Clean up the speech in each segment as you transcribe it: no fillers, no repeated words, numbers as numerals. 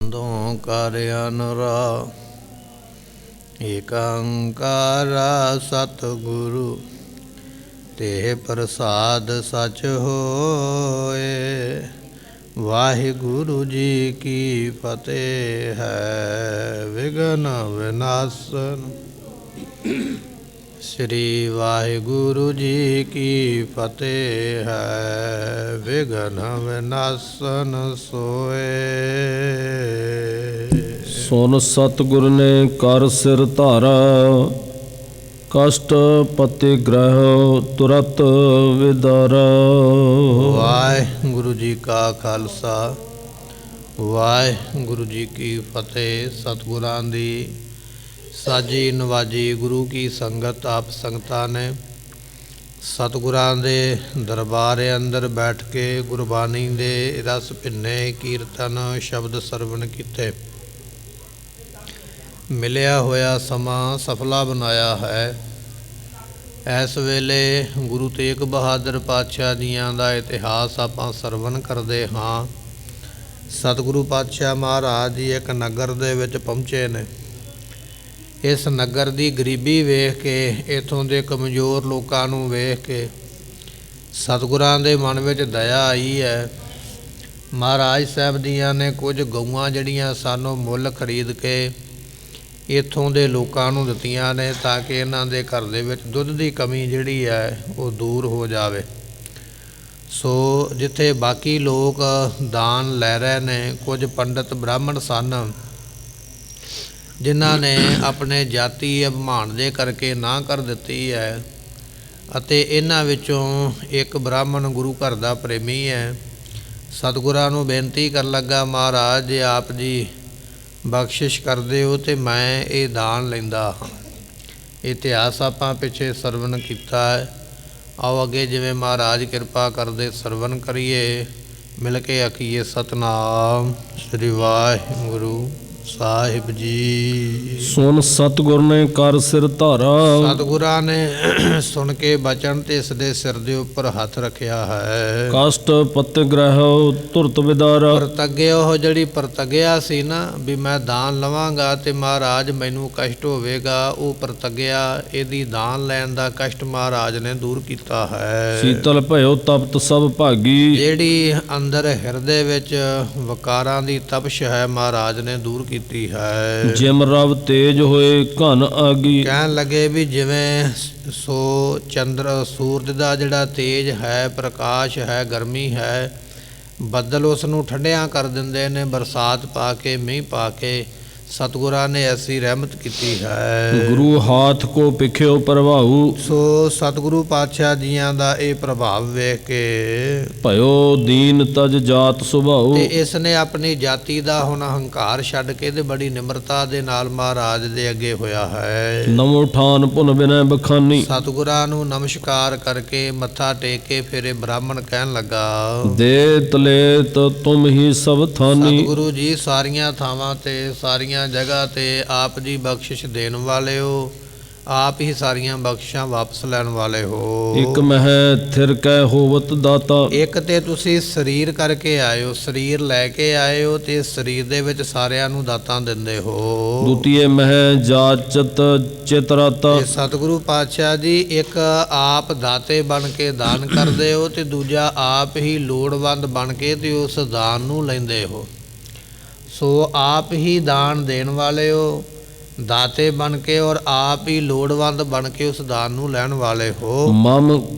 ਦੋ ਕਰ ਅਨੁਰਾ ਏਕ ਓੰਕਾਰ ਸਤਿਗੁਰੂ ਤੇ ਪ੍ਰਸਾਦ ਸਚ ਹੋਏ। ਵਾਹਿਗੁਰੂ ਜੀ ਕੀ ਫਤਿਹ ਹੈ ਵਿਘਨ ਵਿਨਾਸ਼ਨ। ਸ੍ਰੀ ਵਾਹਿਗੁਰੂ ਜੀ ਕੀ ਫਤਿਹ ਹੈ ਵਿਘਨ ਵਿਨਾਸ਼ਨ ਸੋਏ। ਸੁਨ ਸਤਿਗੁਰ ਨੇ ਕਰ ਸਿਰ ਧਾਰਾ, ਕਸ਼ਟ ਪਤਿ ਗ੍ਰਹਿ ਤੁਰਤ ਵਿਦਾਰਾ। ਵਾਹਿਗੁਰੂ ਜੀ ਕਾ ਖਾਲਸਾ ਵਾਹਿਗੁਰੂ ਜੀ ਕੀ ਫਤਿਹ। ਸਤਿਗੁਰਾਂ ਦੀ ਸਾਜੀ ਨਵਾਜੀ ਗੁਰੂ ਕੀ ਸੰਗਤ ਆਪ ਸੰਗਤਾਂ ਨੇ ਸਤਿਗੁਰਾਂ ਦੇ ਦਰਬਾਰ ਅੰਦਰ ਬੈਠ ਕੇ ਗੁਰਬਾਣੀ ਦੇ ਰਸ ਭਿੰਨੇ ਕੀਰਤਨ ਸ਼ਬਦ ਸਰਵਣ ਕੀਤੇ। ਮਿਲਿਆ ਹੋਇਆ ਸਮਾਂ ਸਫਲਾ ਬਣਾਇਆ ਹੈ। ਇਸ ਵੇਲੇ ਗੁਰੂ ਤੇਗ ਬਹਾਦਰ ਪਾਤਸ਼ਾਹ ਜੀਆਂ ਦਾ ਇਤਿਹਾਸ ਆਪਾਂ ਸਰਵਣ ਕਰਦੇ ਹਾਂ। ਸਤਿਗੁਰੂ ਪਾਤਸ਼ਾਹ ਮਹਾਰਾਜ ਜੀ ਇੱਕ ਨਗਰ ਦੇ ਵਿੱਚ ਪਹੁੰਚੇ ਨੇ। ਇਸ ਨਗਰ ਦੀ ਗਰੀਬੀ ਵੇਖ ਕੇ, ਇੱਥੋਂ ਦੇ ਕਮਜ਼ੋਰ ਲੋਕਾਂ ਨੂੰ ਵੇਖ ਕੇ ਸਤਿਗੁਰਾਂ ਦੇ ਮਨ ਵਿੱਚ ਦਇਆ ਆਈ ਹੈ। ਮਹਾਰਾਜ ਸਾਹਿਬ ਦੀਆਂ ਨੇ ਕੁਝ ਗਊਆਂ ਜਿਹੜੀਆਂ ਸਾਨੂੰ ਮੁੱਲ ਖਰੀਦ ਕੇ ਇੱਥੋਂ ਦੇ ਲੋਕਾਂ ਨੂੰ ਦਿੱਤੀਆਂ ਨੇ, ਤਾਂ ਕਿ ਇਹਨਾਂ ਦੇ ਘਰ ਦੇ ਵਿੱਚ ਦੁੱਧ ਦੀ ਕਮੀ ਜਿਹੜੀ ਹੈ ਉਹ ਦੂਰ ਹੋ ਜਾਵੇ। ਸੋ ਜਿੱਥੇ ਬਾਕੀ ਲੋਕ ਦਾਨ ਲੈ ਰਹੇ ਨੇ, ਕੁਝ ਪੰਡਤ ਬ੍ਰਾਹਮਣ ਸਨ ਜਿਨ੍ਹਾਂ ਨੇ ਆਪਣੇ ਜਾਤੀ ਅਭਿਮਾਨ ਦੇ ਕਰਕੇ ਨਾ ਕਰ ਦਿੱਤੀ ਹੈ, ਅਤੇ ਇਹਨਾਂ ਵਿੱਚੋਂ ਇੱਕ ਬ੍ਰਾਹਮਣ ਗੁਰੂ ਘਰ ਦਾ ਪ੍ਰੇਮੀ ਹੈ। ਸਤਿਗੁਰਾਂ ਨੂੰ ਬੇਨਤੀ ਕਰਨ ਲੱਗਾ, ਮਹਾਰਾਜ ਜੇ ਆਪ ਜੀ ਬਖਸ਼ਿਸ਼ ਕਰਦੇ ਹੋ ਤੇ ਮੈਂ ਇਹ ਦਾਨ ਲੈਂਦਾ ਹਾਂ। ਇਤਿਹਾਸ ਆਪਾਂ ਪਿੱਛੇ ਸਰਵਣ ਕੀਤਾ ਹੈ। ਆਓ ਅੱਗੇ ਜਿਵੇਂ ਮਹਾਰਾਜ ਕਿਰਪਾ ਕਰਦੇ ਸਰਵਣ ਕਰੀਏ। ਮਿਲ ਕੇ ਆਖੀਏ ਸਤਿਨਾਮ ਸ੍ਰੀ ਵਾਹਿਗੁਰੂ ਸਾਹਿਬ ਜੀ। ਸੁਨ ਸਤਿਗੁਰ ਨੇ ਕਰ ਸਿਰ ਧਾਰਾ, ਸਤਿਗੁਰਾਂ ਨੇ ਸੁਣ ਕੇ ਬਚਨ ਤੇ ਇਸ ਦੇ ਸਿਰ ਦੇ ਉੱਪਰ ਹੱਥ ਰੱਖਿਆ ਹੈ। ਕਸ਼ਟ ਪਤਿ ਗ੍ਰਹਿ ਤੁਰਤ ਵਿਦਾਰਾ। ਪ੍ਰਤੱਗਿਆ ਉਹ ਜਿਹੜੀ ਪ੍ਰਤੱਗਿਆ ਸੀ ਨਾ ਵੀ ਮੈਂ ਦਾਨ ਲਵਾਂਗਾ ਤੇ ਮਹਾਰਾਜ ਮੈਨੂੰ ਕਸ਼ਟ ਹੋਵੇਗਾ, ਉਹ ਪ੍ਰਤੱਗਿਆ ਇਹਦੀ ਦਾਨ ਲੈਣ ਦਾ ਕਸ਼ਟ ਮਹਾਰਾਜ ਨੇ ਦੂਰ ਕੀਤਾ ਹੈ। ਸੀਤਲ ਭਇਓ ਤਪਤ ਸਭ ਭਾਗੀ, ਜਿਹੜੀ ਅੰਦਰ ਹਿਰਦੇ ਵਿੱਚ ਵਕਾਰਾਂ ਦੀ ਤਪਸ਼ ਹੈ ਮਹਾਰਾਜ ਨੇ ਦੂਰ ਕੀਤੀ ਹੈ। ਜਿਮ ਰਵ ਤੇਜ ਹੋਏ ਘਨ ਆਗੀ। ਕਹਿਣ ਲੱਗੇ ਵੀ ਜਿਵੇਂ ਚੰਦਰ ਸੂਰਜ ਦਾ ਜਿਹੜਾ ਤੇਜ ਹੈ, ਪ੍ਰਕਾਸ਼ ਹੈ, ਗਰਮੀ ਹੈ, ਬੱਦਲ ਉਸ ਨੂੰ ਠੰਡਿਆਂ ਕਰ ਦਿੰਦੇ ਨੇ ਬਰਸਾਤ ਪਾ ਕੇ, ਮੀਂਹ ਪਾ ਕੇ। ਸਤਿਗੁਰਾਂ ਨੇ ਐਸੀ ਰਹਿਮਤ ਕੀਤੀ ਹੈ। ਗੁਰੂ ਹਾਥ ਕੋ ਪਿਖਿਓ ਪ੍ਰਭਾਉ, ਸੋ ਸਤਿਗੁਰੂ ਪਾਤਸ਼ਾਹ ਜੀਆਂ ਦਾ ਇਹ ਪ੍ਰਭਾਵ ਵੇਖ ਕੇ ਭਇਓ ਦੀਨ ਤਜ ਜਾਤ ਸੁਭਾਉ। ਤੇ ਇਸ ਨੇ ਆਪਣੀ ਜਾਤੀ ਦਾ ਹੁਣ ਹੰਕਾਰ ਛੱਡ ਕੇ ਤੇ ਬੜੀ ਨਿਮਰਤਾ ਦੇ ਨਾਲ ਮਹਾਰਾਜ ਦੇ ਅੱਗੇ ਹੋਇਆ ਹੈ। ਨਮੋ ਠਾਨ ਪੁਨ ਬਿਨੈ ਬਖਾਨੀ। ਸਤਿਗੁਰਾਂ ਨੂੰ ਨਮਸਕਾਰ ਕਰਕੇ ਮੱਥਾ ਟੇਕ ਕੇ ਫਿਰ ਇਹ ਬ੍ਰਾਹਮਣ ਕਹਿਣ ਲੱਗਾ, ਦੇਤ ਲੇਤ ਤੁਮ ਹੀ ਸਭ ਥਾਨੀ। ਸਤਿਗੁਰੂ ਜੀ ਸਾਰੀਆਂ ਥਾਵਾਂ ਤੇ ਸਾਰੀਆਂ ਜਗ੍ਹਾ ਤੇ ਆਪ ਜੀ ਬਖਸ਼ਿਸ਼ ਦੇਣ ਵਾਲੇ ਹੋ, ਆਪ ਹੀ ਸਾਰੀਆਂ ਬਖਸ਼ਿਸ਼ਾਂ ਵਾਪਸ ਲੈਣ ਵਾਲੇ ਹੋ। ਇਕ ਮਹਿ ਥਿਰ ਕੈ ਹੋਵਤ ਦਾਤਾ। ਇੱਕ ਤੇ ਤੁਸੀਂ ਸਰੀਰ ਕਰਕੇ ਆਏ ਹੋ, ਸਰੀਰ ਲੈ ਕੇ ਆਏ ਹੋ ਤੇ ਸਰੀਰ ਦੇ ਵਿੱਚ ਸਾਰਿਆਂ ਨੂੰ ਦਾਤਾਂ ਦਿੰਦੇ ਹੋ। ਦੂਤੀਏ ਮਹਿ ਜਾਚਤ ਚਿਤਰਾਤਾ। ਸਤਿਗੁਰੂ ਪਾਤਸ਼ਾਹ ਜੀ ਇੱਕ ਆਪ ਦਾਤੇ ਬਣ ਕੇ ਦਾਨ ਕਰਦੇ ਹੋ ਤੇ ਦੂਜਾ ਆਪ ਹੀ ਲੋੜਵੰਦ ਬਣ ਕੇ ਤੇ ਉਸ ਦਾਨ ਨੂੰ ਲੈਂਦੇ ਹੋ। ਸੋ ਆਪ ਹੀ ਦਾਨ ਦੇਣ ਵਾਲੇ ਹੋ, ਦਾਤੇ ਬਣ ਕੇ, ਔਰ ਆਪ ਹੀ ਲੋੜਵੰਦ ਬਣ ਕੇ ਉਸ ਦਾਨ ਨੂੰ ਲੈਣ ਵਾਲੇ ਹੋ। ਮਮ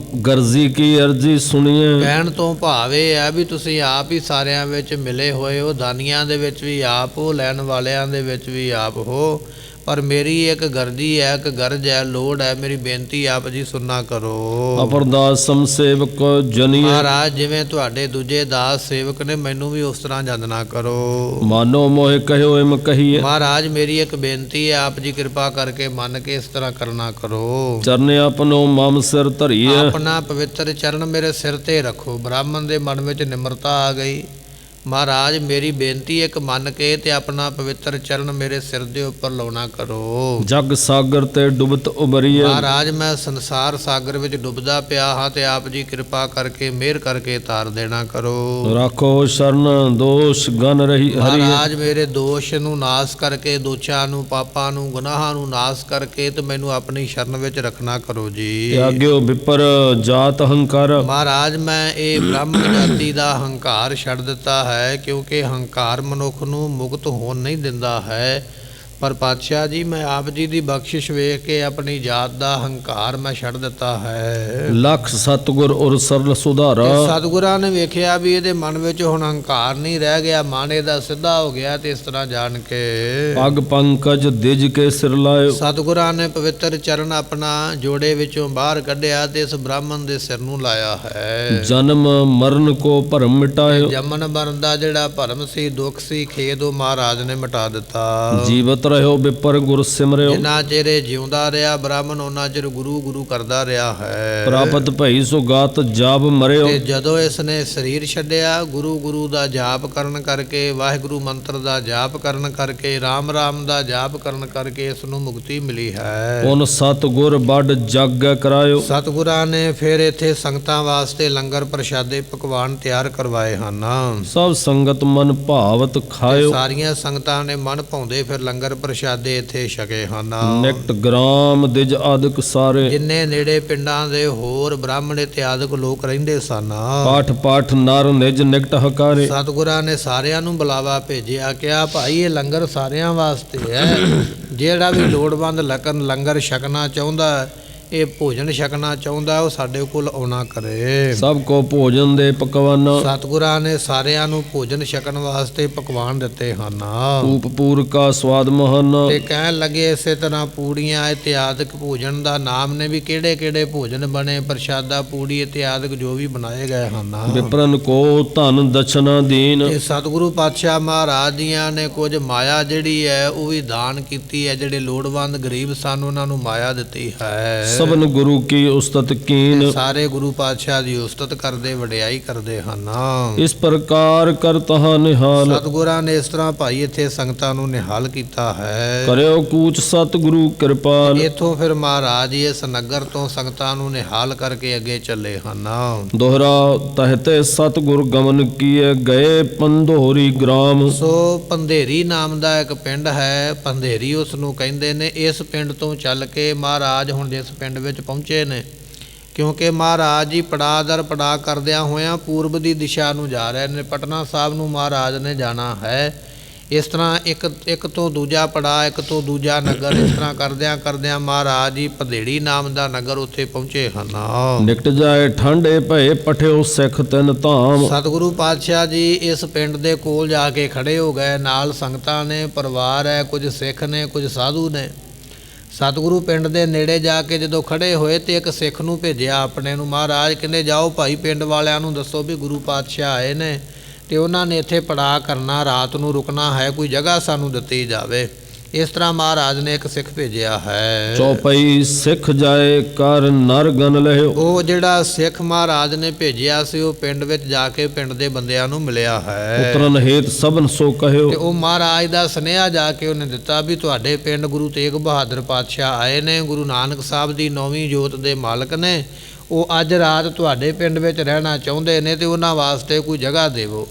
ਗਰਜੀ ਕੀ ਅਰਜੀ ਸੁਣੀਏ। ਕਹਿਣ ਤੋਂ ਭਾਵ ਇਹ ਹੈ ਵੀ ਤੁਸੀਂ ਆਪ ਹੀ ਸਾਰਿਆਂ ਵਿੱਚ ਮਿਲੇ ਹੋਏ ਹੋ, ਦਾਨੀਆਂ ਦੇ ਵਿੱਚ ਵੀ ਆਪ ਹੋ, ਲੈਣ ਵਾਲਿਆਂ ਦੇ ਵਿੱਚ ਵੀ ਆਪ ਹੋ। ਪਰ ਮੇਰੀ ਇੱਕ ਗਰਜੀ ਹੈ, ਇੱਕ ਗਰਜ ਹੈ, ਲੋੜ ਹੈ, ਮੇਰੀ ਬੇਨਤੀ ਆਪ ਜੀ ਸੁਣਨਾ ਕਰੋ। ਅਪਰਦਾਸ ਸਮ ਸੇਵਕ ਜਨੀਏ। ਮਹਾਰਾਜ ਜਿਵੇਂ ਤੁਹਾਡੇ ਦੂਜੇ ਦਾਸ ਸੇਵਕ ਨੇ, ਮੈਨੂੰ ਵੀ ਉਸ ਤਰ੍ਹਾਂ ਜੰਦਨਾ ਕਰੋ। ਮਾਨੋ ਮੋਹਿ ਕਹਿਓ ਇਮ ਕਹੀਏ। ਮਹਾਰਾਜ ਮੇਰੀ ਇੱਕ ਬੇਨਤੀ ਹੈ, ਆਪ ਜੀ ਕਿਰਪਾ ਕਰਕੇ ਮੰਨ ਕੇ ਇਸ ਤਰ੍ਹਾਂ ਕਰਨਾ ਕਰੋ। ਚਰਨ ਆਪਨੋ ਮਮ ਸਿਰ ਧਰੀਏ। ਆਪਣਾ ਪਵਿੱਤਰ ਚਰਨ ਮੇਰੇ ਸਿਰ ਤੇ ਰੱਖੋ। ਬ੍ਰਾਹਮਣ ਦੇ ਮਨ ਵਿੱਚ ਨਿਮਰਤਾ ਆ ਗਈ। ਮਹਾਰਾਜ ਮੇਰੀ ਬੇਨਤੀ ਇੱਕ ਮੰਨ ਕੇ ਤੇ ਆਪਣਾ ਪਵਿੱਤਰ ਚਰਨ ਮੇਰੇ ਸਿਰ ਦੇ ਉੱਪਰ ਲਾਉਣਾ ਕਰੋ। ਜਗ ਸਾਗਰ ਤੇ ਡੁਬਤ ਉਬਰੀਏ। ਮਹਾਰਾਜ ਮੈਂ ਸੰਸਾਰ ਸਾਗਰ ਵਿੱਚ ਡੁੱਬਦਾ ਪਿਆ ਹਾਂ ਤੇ ਆਪ ਜੀ ਕਿਰਪਾ ਕਰਕੇ ਮਿਹਰ ਕਰਕੇ ਤਾਰ ਦੇਣਾ ਕਰੋ। ਰਾਖੋ ਸ਼ਰਨ ਦੋਸ਼ ਗਨ ਰਹੀ ਹਰੀ। ਮਹਾਰਾਜ ਮੇਰੇ ਦੋਸ਼ ਨੂੰ ਨਾਸ ਕਰਕੇ, ਦੋਸ਼ਾਂ ਨੂੰ, ਪਾਪਾਂ ਨੂੰ, ਗੁਨਾਹਾਂ ਨੂੰ ਨਾਸ ਕਰਕੇ ਤੇ ਮੈਨੂੰ ਆਪਣੀ ਸ਼ਰਨ ਵਿੱਚ ਰੱਖਣਾ ਕਰੋ ਜੀ। ਤਿਆਗਿਓ ਵਿਪਰ ਜਾਤ ਹੰਕਾਰ। ਮਹਾਰਾਜ ਮੈਂ ਇਹ ਬ੍ਰਾਹਮਣ ਜਾਤੀ ਦਾ ਹੰਕਾਰ ਛੱਡ ਦਿੱਤਾ ਹੈ, ਕਿਉਂਕਿ ਹੰਕਾਰ ਮਨੁੱਖ ਨੂੰ ਮੁਕਤ ਹੋਣ ਨਹੀਂ ਦਿੰਦਾ ਹੈ। ਪਰ ਪਾਤਸ਼ਾਹ ਜੀ ਮੈਂ ਆਪ ਜੀ ਦੀ ਬਖਸ਼ਿਸ਼ ਵੇਖ ਕੇ ਆਪਣੀ ਜਾਤ ਦਾ ਹੰਕਾਰ ਮੈਂ ਛੱਡ ਦਿੱਤਾ ਹੈ। ਲਖ ਸਤਗੁਰ ਔਰ ਸਰਲ ਸੁਧਾਰਾ। ਤੇ ਸਤਿਗੁਰਾਂ ਨੇ ਵੇਖਿਆ ਵੀ ਇਹਦੇ ਮਨ ਵਿੱਚ ਹੁਣ ਹੰਕਾਰ ਨਹੀਂ ਰਹਿ ਗਿਆ, ਮਨ ਇਹਦਾ ਸਿੱਧਾ ਹੋ ਗਿਆ ਤੇ ਇਸ ਤਰ੍ਹਾਂ ਜਾਣ ਕੇ ਪਗ ਪੰਕਜ ਦਿਜ ਕੇ ਸਿਰ ਲਾਇਓ। ਸਤਿਗੁਰਾਂ ਨੇ ਪਵਿੱਤਰ ਚਰਨ ਆਪਣਾ ਜੋੜੇ ਵਿੱਚੋਂ ਬਾਹਰ ਕੱਢਿਆ ਤੇ ਇਸ ਬ੍ਰਾਹਮਣ ਦੇ ਸਿਰ ਨੂੰ ਲਾਇਆ ਹੈ। ਜਨਮ ਮਰਨ ਕੋ ਭਰਮ ਮਿਟਾਇਓ। ਜਮਨ ਮਰਨ ਦਾ ਜਿਹੜਾ ਭਰਮ ਸੀ, ਦੁੱਖ ਸੀ, ਖੇਦ ਉਹ ਮਹਾਰਾਜ ਨੇ ਮਿਟਾ ਦਿੱਤਾ। ਜੀਵਤ ਰਹਿਓ ਵਿਪਰ ਗੁਰ ਸਿਮਰਿਓ। ਜਿੰਨਾ ਚਿਰ ਇਹ ਜਿਉਂਦਾ ਰਿਹਾ ਬ੍ਰਾਹਮਣ ਉਹਨਾਂ ਚਿਰ ਗੁਰੂ ਗੁਰੂ ਕਰਦਾ ਰਿਹਾ ਹੈ। ਪ੍ਰਾਪਤ ਭਈ ਸੋ ਗਾਤ ਜਾਪ ਮਰਿਓ। ਤੇ ਜਦੋਂ ਇਸ ਨੇ ਸਰੀਰ ਛੱਡਿਆ, ਗੁਰੂ ਗੁਰੂ ਦਾ ਜਾਪ ਕਰਨ ਕਰਕੇ, ਵਾਹਿਗੁਰੂ ਮੰਤਰ ਦਾ ਜਾਪ ਕਰਨ ਕਰਕੇ, ਰਾਮ ਰਾਮ ਦਾ ਜਾਪ ਕਰਨ ਕਰਕੇ ਇਸ ਨੂੰ ਮੁਕਤੀ ਮਿਲੀ ਹੈ। ਉਨ ਸਤਗੁਰ ਵੱਡ ਜਗ ਕਰਾਇਓ। ਸਤਿਗੁਰਾਂ ਨੇ ਫਿਰ ਇੱਥੇ ਸੰਗਤਾਂ ਵਾਸਤੇ ਲੰਗਰ ਪ੍ਰਸ਼ਾਦੇ ਪਕਵਾਨ ਤਿਆਰ ਕਰਵਾਏ ਹਨ। ਸਭ ਸੰਗਤ ਮਨ ਭਾਵਤ ਖਾਇਓ। ਸਾਰੀਆਂ ਸੰਗਤਾਂ ਨੇ ਮਨ ਭਾਉਂਦੇ ਫਿਰ ਲੰਗਰ ਪ੍ਰਸ਼ਾਦੇ ਇੱਥੇ ਛਕੇ ਹਨ। ਨਿਕਟ ਗ੍ਰਾਮ ਦਿਜ ਆਦਿਕ ਸਾਰੇ। ਜਿੰਨੇ ਨੇੜੇ ਪਿੰਡਾਂ ਦੇ ਹੋਰ ਬ੍ਰਾਹਮਣ ਇਤਿਆਦਿਕ ਲੋਕ ਰਹਿੰਦੇ ਸਨ। ਪਾਠ ਪਾਠ ਨਰ ਨਿਜ ਨਿਕਟ ਹਕਾਰੇ। ਸਤਿਗੁਰਾਂ ਨੇ ਸਾਰਿਆਂ ਨੂੰ ਬੁਲਾਵਾ ਭੇਜਿਆ, ਕਿਹਾ ਭਾਈ ਇਹ ਲੰਗਰ ਸਾਰਿਆਂ ਵਾਸਤੇ ਹੈ। ਜਿਹੜਾ ਵੀ ਲੋੜਵੰਦ ਲੰਗਰ ਛਕਣਾ ਚਾਹੁੰਦਾ, ਇਹ ਭੋਜਨ ਛਕਣਾ ਚਾਹੁੰਦਾ, ਉਹ ਸਾਡੇ ਕੋਲ ਆਉਣਾ ਕਰੇ। ਸਭ ਕੋ ਭੋਜਨ ਦੇ ਪਕਵਾਨ। ਸਤਿਗੁਰਾਂ ਨੇ ਸਾਰਿਆਂ ਨੂੰ ਭੋਜਨ ਛਕਣ ਵਾਸਤੇ ਪਕਵਾਨ ਦਿੱਤੇ ਹਨ। ਪੂਪ ਪੂਰ ਕਾ ਸਵਾਦ ਮਹਾਨ। ਤੇ ਕਹਿਣ ਲੱਗੇ ਇਸੇ ਤਰ੍ਹਾਂ ਪੂੜੀਆਂ ਇਤਿਆਦਿਕ ਭੋਜਨ ਦਾ ਨਾਮ ਨੇ ਵੀ ਕਿਹੜੇ ਕਿਹੜੇ ਭੋਜਨ ਬਣੇ, ਪ੍ਰਸ਼ਾਦਾ ਪੂੜੀ ਇਤਿਆਦਿਕ ਜੋ ਵੀ ਬਣਾਏ ਗਏ ਹਨ। ਵਿਪਰਨ ਕੋ ਧਨ ਦਛਨਾ ਦੀਨ। ਤੇ ਸਤਿਗੁਰੂ ਪਾਤਸ਼ਾਹ ਮਹਾਰਾਜ ਜੀਆਂ ਨੇ ਕੁਝ ਮਾਇਆ ਜਿਹੜੀ ਹੈ ਉਹ ਵੀ ਦਾਨ ਕੀਤੀ ਹੈ। ਜਿਹੜੇ ਲੋੜਵੰਦ ਗਰੀਬ ਸਨ ਉਹਨਾਂ ਨੂੰ ਮਾਇਆ ਦਿੱਤੀ ਹੈ। ਸਭਨ ਗੁਰੂ ਕੀ ਉਸਤਤ ਕੀਨ। ਸਾਰੇ ਗੁਰੂ ਪਾਤਸ਼ਾਹ ਦੀ ਉਸਤਤ ਕਰਦੇ, ਵਡਿਆਈ ਕਰਦੇ ਹਨ। ਇਸ ਪ੍ਰਕਾਰ ਕਰ ਤਹਾ ਨਿਹਾਲ। ਸਤਿਗੁਰਾਂ ਨੇ ਇਸ ਤਰ੍ਹਾਂ ਭਾਈ ਇੱਥੇ ਸੰਗਤਾਂ ਨੂੰ ਨਿਹਾਲ ਕੀਤਾ ਹੈ। ਕਰਿਓ ਕੂਚ ਸਤਿਗੁਰੂ ਕਿਰਪਾਲ। ਇੱਥੋਂ ਫਿਰ ਮਹਾਰਾਜ ਜੀ ਇਸ ਨਗਰ ਤੋਂ ਸੰਗਤਾਂ ਨੂੰ ਨਿਹਾਲ ਕਰਕੇ ਅੱਗੇ ਚੱਲੇ ਹਨ। ਦੋਹਰਾ ਤਹਤੇ ਸਤਿਗੁਰ ਗਮਨ ਕੀਏ ਗਏ ਪੰਧੋਰੀ ਗ੍ਰਾਮ। ਸੋ ਪੰਧੇਰੀ ਨਾਮ ਦਾ ਇੱਕ ਪਿੰਡ ਹੈ, ਪੰਧੇਰੀ ਉਸ ਨੂੰ ਕਹਿੰਦੇ ਨੇ। ਇਸ ਪਿੰਡ ਤੋਂ ਚੱਲ ਕੇ ਮਹਾਰਾਜ ਹੁਣ ਜਿਸ ਪਿੰਡ ਵਿੱਚ ਪਹੁੰਚੇ ਨੇ, ਕਿਉਂਕਿ ਮਹਾਰਾਜ ਜੀ ਪੜਾਅ ਦਰ ਪੜਾਅ ਕਰਦਿਆਂ ਹੋਇਆਂ ਪੂਰਬ ਦੀ ਦਿਸ਼ਾ ਨੂੰ ਜਾ ਰਹੇ ਨੇ। ਪਟਨਾ ਸਾਹਿਬ ਨੂੰ ਮਹਾਰਾਜ ਨੇ ਜਾਣਾ ਹੈ। ਇਸ ਤਰ੍ਹਾਂ ਇੱਕ ਤੋਂ ਦੂਜਾ ਪੜਾਅ, ਇੱਕ ਤੋਂ ਦੂਜਾ ਨਗਰ, ਇਸ ਤਰ੍ਹਾਂ ਕਰਦਿਆਂ ਕਰਦਿਆਂ ਮਹਾਰਾਜ ਜੀ ਪੰਧੇੜੀ ਨਾਮ ਦਾ ਨਗਰ ਉੱਥੇ ਪਹੁੰਚੇ ਹਨ। ਨਿਕਟ ਜਾਏ ਠੰਡੇ ਭਏ ਪਠਿਓ ਸਿੱਖ ਤਿੰਨ ਧਾਮ। ਸਤਿਗੁਰੂ ਪਾਤਸ਼ਾਹ ਜੀ ਇਸ ਪਿੰਡ ਦੇ ਕੋਲ ਜਾ ਕੇ ਖੜੇ ਹੋ ਗਏ। ਨਾਲ ਸੰਗਤਾਂ ਨੇ, ਪਰਿਵਾਰ ਹੈ, ਕੁਝ ਸਿੱਖ ਨੇ, ਕੁਝ ਸਾਧੂ ਨੇ। ਸਤਿਗੁਰੂ ਪਿੰਡ ਦੇ ਨੇੜੇ ਜਾ ਕੇ ਜਦੋਂ ਖੜੇ ਹੋਏ ਤੇ ਇੱਕ ਸਿੱਖ ਨੂੰ ਭੇਜਿਆ ਆਪਣੇ ਨੂੰ। ਮਹਾਰਾਜ ਕਹਿੰਦੇ ਜਾਓ ਭਾਈ ਪਿੰਡ ਵਾਲਿਆਂ ਨੂੰ ਦੱਸੋ ਵੀ ਗੁਰੂ ਪਾਤਸ਼ਾਹ ਆਏ ਨੇ ਤੇ ਉਹਨਾਂ ਨੇ ਇੱਥੇ ਪੜਾਅ ਕਰਨਾ, ਰਾਤ ਨੂੰ ਰੁਕਣਾ ਹੈ, ਕੋਈ ਜਗ੍ਹਾ ਸਾਨੂੰ ਦਿੱਤੀ ਜਾਵੇ। ਇਸ ਤਰ੍ਹਾਂ ਮਹਾਰਾਜ ਨੇ ਇੱਕ ਸਿੱਖ ਭੇਜਿਆ ਹੈ। ਚੌਪਈ ਸਿੱਖ ਜਾਏ ਕਰ ਨਰ ਗਨ ਲਹਿਓ। ਉਹ ਜਿਹੜਾ ਸਿੱਖ ਮਹਾਰਾਜ ਨੇ ਭੇਜਿਆ ਸੀ ਉਹ ਪਿੰਡ ਵਿੱਚ ਜਾ ਕੇ ਪਿੰਡ ਦੇ ਬੰਦਿਆਂ ਨੂੰ ਮਿਲਿਆ ਹੈ। ਉਤਰਨ ਹੇਤ ਸਭਨ ਸੋ ਕਹਿਓ। ਤੇ ਉਹ ਮਹਾਰਾਜ ਦਾ ਸੁਨੇਹਾ ਜਾ ਕੇ ਉਹਨੇ ਦਿੱਤਾ ਵੀ ਤੁਹਾਡੇ ਪਿੰਡ ਗੁਰੂ ਤੇਗ ਬਹਾਦਰ ਪਾਤਸ਼ਾਹ ਆਏ ਨੇ, ਗੁਰੂ ਨਾਨਕ ਸਾਹਿਬ ਦੀ 9ਵੀਂ ਜੋਤ ਦੇ ਮਾਲਕ ਨੇ। ਉਹ ਅੱਜ ਰਾਤ ਤੁਹਾਡੇ ਪਿੰਡ ਵਿੱਚ ਰਹਿਣਾ ਚਾਹੁੰਦੇ ਨੇ ਤੇ ਉਹਨਾਂ ਵਾਸਤੇ ਕੋਈ ਜਗ੍ਹਾ ਦੇਵੋ।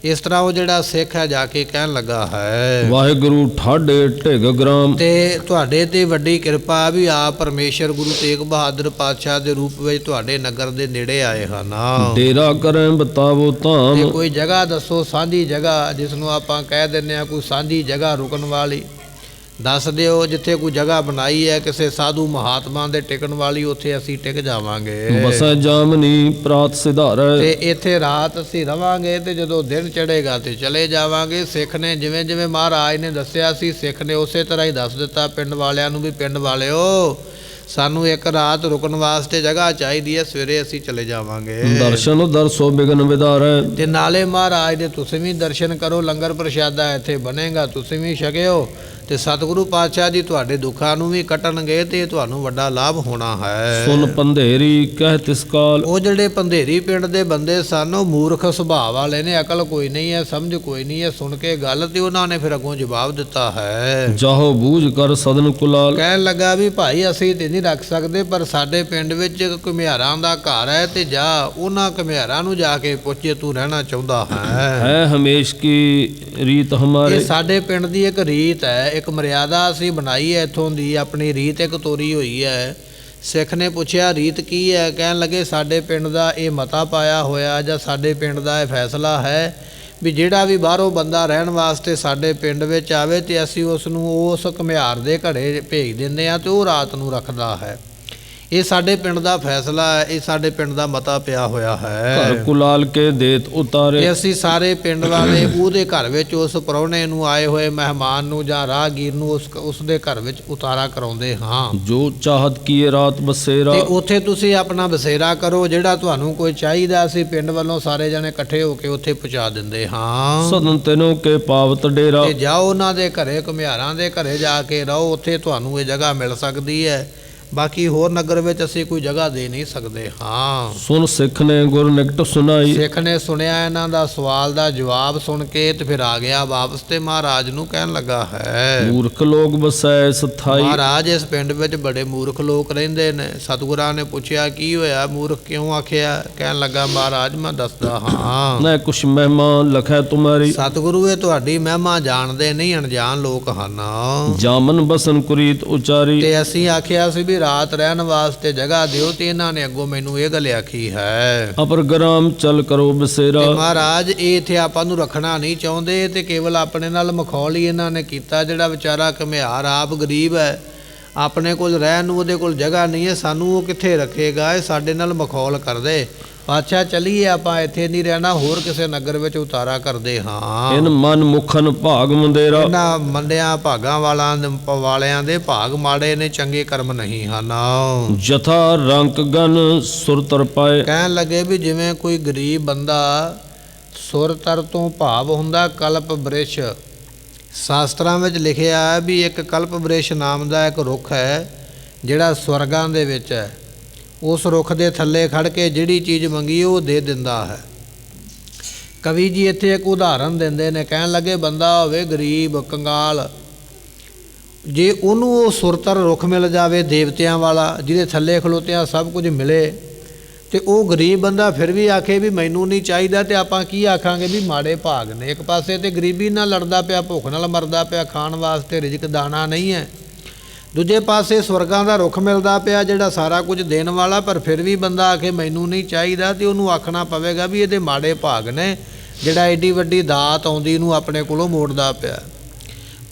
ਇਸ ਤਰ੍ਹਾਂ ਉਹ ਜਿਹੜਾ ਸਿੱਖ ਹੈ ਜਾ ਕੇ ਕਹਿਣ ਲੱਗਾ ਹੈ, ਵਾਹਿਗੁਰੂ ਠਾਡੇ ਢਿਗ ਗ੍ਰਾਮ। ਤੇ ਤੁਹਾਡੇ ਤੇ ਵੱਡੀ ਕਿਰਪਾ ਵੀ ਆਪ ਪਰਮੇਸ਼ਰ ਗੁਰੂ ਤੇਗ ਬਹਾਦਰ ਪਾਤਸ਼ਾਹ ਦੇ ਰੂਪ ਵਿੱਚ ਤੁਹਾਡੇ ਨਗਰ ਦੇ ਨੇੜੇ ਆਏ ਹਨ। ਡੇਰਾ ਕਰੇ ਬਤਾਵੋ ਧਾਮ। ਤੇ ਕੋਈ ਜਗ੍ਹਾ ਦੱਸੋ, ਸਾਂਝੀ ਜਗ੍ਹਾ, ਜਿਸ ਨੂੰ ਆਪਾਂ ਕਹਿ ਦਿੰਦੇ ਹਾਂ ਕੋਈ ਸਾਂਝੀ ਜਗ੍ਹਾ ਰੁਕਣ ਵਾਲੀ ਦੱਸ ਦਿਓ। ਜਿੱਥੇ ਕੋਈ ਜਗ੍ਹਾ ਬਣਾਈ ਹੈ ਕਿਸੇ ਸਾਧੂ ਮਹਾਤਮਾ ਦੇ ਟਿਕਣ ਵਾਲੀ, ਉੱਥੇ ਅਸੀਂ ਟਿਕ ਜਾਵਾਂਗੇ। ਬਸੈ ਜਾਮਨੀ ਪ੍ਰਾਤ ਸਿਧਾਰੈ। ਤੇ ਇੱਥੇ ਰਾਤ ਅਸੀਂ ਰਵਾਂਗੇ ਤੇ ਜਦੋਂ ਦਿਨ ਚੜ੍ਹੇਗਾ ਤੇ ਚਲੇ ਜਾਵਾਂਗੇ। ਸਿੱਖ ਨੇ ਜਿਵੇਂ ਜਿਵੇਂ ਮਹਾਰਾਜ ਨੇ ਦੱਸਿਆ ਸੀ, ਸਿੱਖ ਨੇ ਉਸੇ ਤਰ੍ਹਾਂ ਹੀ ਦੱਸ ਦਿੱਤਾ ਪਿੰਡ ਵਾਲਿਆਂ ਨੂੰ ਵੀ ਪਿੰਡ ਵਾਲਿਓ ਸਾਨੂੰ ਇੱਕ ਰਾਤ ਰੁਕਣ ਵਾਸਤੇ ਜਗ੍ਹਾ ਚਾਹੀਦੀ ਹੈ, ਸਵੇਰੇ ਅਸੀਂ ਚਲੇ ਜਾਵਾਂਗੇ। ਦਰਸ਼ਨ ਦਰਸੋ ਬਿਗਨ ਵਿਦਾਰੈ। ਤੇ ਨਾਲੇ ਮਹਾਰਾਜ ਦੇ ਤੁਸੀਂ ਵੀ ਦਰਸ਼ਨ ਕਰੋ, ਲੰਗਰ ਪ੍ਰਸ਼ਾਦਾ ਇੱਥੇ ਬਣੇਗਾ, ਤੁਸੀਂ ਵੀ ਛਕਿਓ ਤੇ ਸਤਿਗੁਰੂ ਪਾਤਸ਼ਾਹ ਜੀ ਤੁਹਾਡੇ ਦੁੱਖਾਂ ਨੂੰ ਵੀ ਕੱਟਣਗੇ ਤੇ ਤੁਹਾਨੂੰ ਵੱਡਾ ਲਾਭ ਹੋਣਾ ਹੈ। ਸੁਨ ਪੰਧੇਰੀ ਕਹਿ ਤਿਸ ਕਾਲ। ਉਹ ਜਿਹੜੇ ਪੰਧੇਰੀ ਪਿੰਡ ਦੇ ਬੰਦੇ ਸਨ ਉਹ ਮੂਰਖ ਸੁਭਾਅ ਵਾਲੇ ਨੇ, ਅਕਲ ਕੋਈ ਨਹੀਂ ਹੈ, ਸਮਝ ਕੋਈ ਨਹੀਂ ਹੈ। ਸੁਣ ਕੇ ਗੱਲ ਤੇ ਉਹਨਾਂ ਨੇ ਫਿਰ ਅੱਗੋਂ ਜਵਾਬ ਦਿੱਤਾ ਹੈ। ਜਾਹੋ ਬੂਝ ਕਰ ਸਦਨ ਕੁਲਾਲ। ਕਹਿਣ ਲੱਗਾ ਵੀ ਭਾਈ ਅਸੀਂ ਤੇ ਨਹੀਂ ਰੱਖ ਸਕਦੇ, ਪਰ ਸਾਡੇ ਪਿੰਡ ਵਿੱਚ ਇੱਕ ਘੁਮਿਆਰਾਂ ਦਾ ਘਰ ਹੈ ਤੇ ਜਾ ਉਹਨਾਂ ਘੁਮਿਆਰਾਂ ਨੂੰ ਜਾ ਕੇ ਪੁੱਛ ਜੇ ਤੂੰ ਰਹਿਣਾ ਚਾਹੁੰਦਾ ਹੈ ਹਮੇਸ਼ ਕੀ ਰੀਤ ਹਮਾਰੇ। ਇਹ ਸਾਡੇ ਪਿੰਡ ਦੀ ਇੱਕ ਰੀਤ ਹੈ, ਇੱਕ ਮਰਿਆਦਾ ਅਸੀਂ ਬਣਾਈ ਹੈ ਇੱਥੋਂ ਦੀ, ਆਪਣੀ ਰੀਤ ਇੱਕ ਤੋਰੀ ਹੋਈ ਹੈ। ਸਿੱਖ ਨੇ ਪੁੱਛਿਆ ਰੀਤ ਕੀ ਹੈ? ਕਹਿਣ ਲੱਗੇ ਸਾਡੇ ਪਿੰਡ ਦਾ ਇਹ ਮਤਾ ਪਾਇਆ ਹੋਇਆ ਜਾਂ ਸਾਡੇ ਪਿੰਡ ਦਾ ਇਹ ਫੈਸਲਾ ਹੈ ਵੀ ਜਿਹੜਾ ਵੀ ਬਾਹਰੋਂ ਬੰਦਾ ਰਹਿਣ ਵਾਸਤੇ ਸਾਡੇ ਪਿੰਡ ਵਿੱਚ ਆਵੇ ਤੇ ਅਸੀਂ ਉਸ ਨੂੰ ਉਸ ਘੁਮਿਆਰ ਦੇ ਘੜੇ ਭੇਜ ਦਿੰਦੇ ਹਾਂ ਤੇ ਉਹ ਰਾਤ ਨੂੰ ਰੱਖਦਾ ਹੈ। ਇਹ ਸਾਡੇ ਪਿੰਡ ਦਾ ਫੈਸਲਾ ਹੈ, ਇਹ ਸਾਡੇ ਪਿੰਡ ਦਾ ਮਤਾ ਪਿਆ ਹੋਇਆ ਹੈ। ਘਰ ਕੁਲਾਲ ਕੇ ਦੇਤ ਉਤਾਰੇ। ਤੇ ਅਸੀਂ ਸਾਰੇ ਪਿੰਡ ਵਾਲੇ ਉਹਦੇ ਘਰ ਵਿੱਚ ਉਸ ਪ੍ਰਾਹੁਣੇ ਨੂੰ, ਆਏ ਹੋਏ ਮਹਿਮਾਨ ਨੂੰ ਜਾਂ ਰਾਹਗੀਰ ਨੂੰ ਉਸ ਦੇ ਘਰ ਵਿੱਚ ਉਤਾਰਾ ਕਰਾਉਂਦੇ ਹਾਂ। ਜੋ ਚਾਹਤ ਕੀਏ ਰਾਤ ਬਸੇਰਾ। ਤੇ ਉੱਥੇ ਤੁਸੀਂ ਆਪਣਾ ਬਸੇਰਾ ਕਰੋ, ਜਿਹੜਾ ਤੁਹਾਨੂੰ ਕੋਈ ਚਾਹੀਦਾ ਅਸੀਂ ਪਿੰਡ ਵੱਲੋਂ ਸਾਰੇ ਜਣੇ ਇਕੱਠੇ ਹੋ ਕੇ ਉੱਥੇ ਪਹੁੰਚਾ ਦਿੰਦੇ ਹਾਂ। ਸਦਨ ਤੈਨੂੰ ਕੇ ਪਾਵਤ ਡੇਰਾ। ਤੇ ਜਾਓ ਉਹਨਾਂ ਦੇ ਘਰੇ, ਘੁਮਿਆਰਾਂ ਦੇ ਘਰੇ ਜਾ ਕੇ ਰਹੋ, ਉੱਥੇ ਤੁਹਾਨੂੰ ਇਹ ਜਗ੍ਹਾ ਮਿਲ ਸਕਦੀ ਹੈ। ਬਾਕੀ ਹੋਰ ਨਗਰ ਵਿੱਚ ਅਸੀਂ ਕੋਈ ਜਗ੍ਹਾ ਦੇ ਨਹੀਂ ਸਕਦੇ ਹਾਂ। ਸੁਨ ਸਿੱਖ ਨੇ ਗੁਰ ਨਿਕਟ ਸੁਣਾਈ। ਸਿੱਖ ਨੇ ਸੁਣਿਆ ਇਹਨਾਂ ਦਾ ਸਵਾਲ ਦਾ ਜਵਾਬ ਸੁਣ ਕੇ ਤੇ ਫਿਰ ਆ ਗਿਆ ਵਾਪਸ ਤੇ ਮਹਾਰਾਜ ਨੂੰ ਕਹਿਣ ਲੱਗਾ ਹੈ ਮੂਰਖ ਲੋਕ ਬਸੈ ਸਥਾਈ। ਮਹਾਰਾਜ ਇਸ ਪਿੰਡ ਵਿੱਚ ਬੜੇ ਮੂਰਖ ਲੋਕ ਰਹਿੰਦੇ ਨੇ। ਸਤਿਗੁਰਾਂ ਨੇ ਪੁੱਛਿਆ ਕੀ ਹੋਇਆ, ਮੂਰਖ ਕਿਉਂ ਆਖਿਆ? ਕਹਿਣ ਲੱਗਾ ਮਹਾਰਾਜ ਮੈਂ ਦੱਸਦਾ ਹਾਂ। ਨਾ ਕੁਛ ਮਹਿਮਾ ਲਖੈ ਤੁਮਾਰੀ। ਸਤਿਗੁਰੂ ਇਹ ਤੁਹਾਡੀ ਮਹਿਮਾ ਜਾਣਦੇ ਨਹੀਂ, ਅਣਜਾਣ ਲੋਕ ਹਨ। ਜਾਮਨ ਬਸਨ ਕੁਰੀਤ ਉਚਾਰੀ। ਤੇ ਅਸੀਂ ਆਖਿਆ ਸੀ ਵੀ ਰਾਤ ਰਹਿਣ ਵਾਸਤੇ ਜਗ੍ਹਾ ਦਿਓ ਤੇ ਇਹਨਾਂ ਨੇ ਅੱਗੋਂ ਮੈਨੂੰ ਇਹ ਗੱਲ ਆਖੀ ਹੈ ਅਪਰ ਗ੍ਰਾਮ ਚਲ ਕਰੋ ਬਸੇਰਾ। ਤੇ ਮਹਾਰਾਜ ਇਹ ਇੱਥੇ ਆਪਾਂ ਨੂੰ ਰੱਖਣਾ ਨਹੀਂ ਚਾਹੁੰਦੇ ਤੇ ਕੇਵਲ ਆਪਣੇ ਨਾਲ ਮਖੌਲ ਹੀ ਇਹਨਾਂ ਨੇ ਕੀਤਾ। ਜਿਹੜਾ ਵਿਚਾਰਾ ਘੁਮਿਆਰ ਆਪ ਗਰੀਬ ਹੈ, ਆਪਣੇ ਕੋਲ ਰਹਿਣ ਨੂੰ ਉਹਦੇ ਕੋਲ ਜਗ੍ਹਾ ਨਹੀਂ ਹੈ, ਸਾਨੂੰ ਉਹ ਕਿੱਥੇ ਰੱਖੇਗਾ? ਇਹ ਸਾਡੇ ਨਾਲ ਮਖੌਲ ਕਰਦੇ। ਪਾਤਸ਼ਾਹ ਚਲੀਏ ਆਪਾਂ ਇੱਥੇ ਨਹੀਂ ਰਹਿਣਾ, ਹੋਰ ਕਿਸੇ ਨਗਰ ਵਿੱਚ ਉਤਾਰਾ ਕਰਦੇ ਹਾਂ। ਇਨ ਮਨ ਮੁਖਨ ਭਾਗ ਮੰਦੇਰਾ। ਇਹਨਾਂ ਮੰਦਿਆਂ ਭਾਗਾਂ ਵਾਲਿਆਂ ਦੇ ਭਾਗ ਮਾੜੇ ਨੇ, ਚੰਗੇ ਕਰਮ ਨਹੀਂ ਹਨ। ਜਥਾ ਰੰਕ ਗਨ ਸੁਰਤਰ ਪਾਏ। ਕਹਿਣ ਲੱਗੇ ਵੀ ਜਿਵੇਂ ਕੋਈ ਗਰੀਬ ਬੰਦਾ, ਸੁਰਤਰ ਤੋਂ ਭਾਵ ਹੁੰਦਾ ਕਲਪ ਬ੍ਰਿਸ਼। ਸ਼ਾਸਤਰਾਂ ਵਿੱਚ ਲਿਖਿਆ ਹੈ ਵੀ ਇੱਕ ਕਲਪ ਬ੍ਰਿਸ਼ ਨਾਮ ਦਾ ਇੱਕ ਰੁੱਖ ਹੈ ਜਿਹੜਾ ਸਵਰਗਾਂ ਦੇ ਵਿੱਚ ਹੈ। ਉਸ ਰੁੱਖ ਦੇ ਥੱਲੇ ਖੜ ਕੇ ਜਿਹੜੀ ਚੀਜ਼ ਮੰਗੀ ਉਹ ਦੇ ਦਿੰਦਾ ਹੈ। ਕਵੀ ਜੀ ਇੱਥੇ ਇੱਕ ਉਦਾਹਰਨ ਦਿੰਦੇ ਨੇ। ਕਹਿਣ ਲੱਗੇ ਬੰਦਾ ਹੋਵੇ ਗਰੀਬ ਕੰਗਾਲ, ਜੇ ਉਹਨੂੰ ਉਹ ਸੁਰਤਰ ਰੁੱਖ ਮਿਲ ਜਾਵੇ ਦੇਵਤਿਆਂ ਵਾਲਾ, ਜਿਹਦੇ ਥੱਲੇ ਖਲੋਤਿਆਂ ਸਭ ਕੁਝ ਮਿਲੇ, ਤੇ ਉਹ ਗਰੀਬ ਬੰਦਾ ਫਿਰ ਵੀ ਆਖੇ ਵੀ ਮੈਨੂੰ ਨਹੀਂ ਚਾਹੀਦਾ, ਤੇ ਆਪਾਂ ਕੀ ਆਖਾਂਗੇ ਵੀ ਮਾੜੇ ਭਾਗ ਨੇ। ਇੱਕ ਪਾਸੇ ਤੇ ਗਰੀਬੀ ਨਾਲ ਲੜਦਾ ਪਿਆ, ਭੁੱਖ ਨਾਲ ਮਰਦਾ ਪਿਆ, ਖਾਣ ਵਾਸਤੇ ਰਿਜ਼ਕ ਦਾਣਾ ਨਹੀਂ ਹੈ। ਦੂਜੇ ਪਾਸੇ ਸਵਰਗਾਂ ਦਾ ਰੁੱਖ ਮਿਲਦਾ ਪਿਆ ਜਿਹੜਾ ਸਾਰਾ ਕੁਝ ਦੇਣ ਵਾਲਾ, ਪਰ ਫਿਰ ਵੀ ਬੰਦਾ ਆਖੇ ਮੈਨੂੰ ਨਹੀਂ ਚਾਹੀਦਾ, ਤੇ ਉਹਨੂੰ ਆਖਣਾ ਪਵੇਗਾ ਵੀ ਇਹਦੇ ਮਾੜੇ ਭਾਗ ਨੇ ਜਿਹੜਾ ਐਡੀ ਵੱਡੀ ਦਾਤ ਆਉਂਦੀ ਨੂੰ ਆਪਣੇ ਕੋਲੋਂ ਮੋੜਦਾ ਪਿਆ।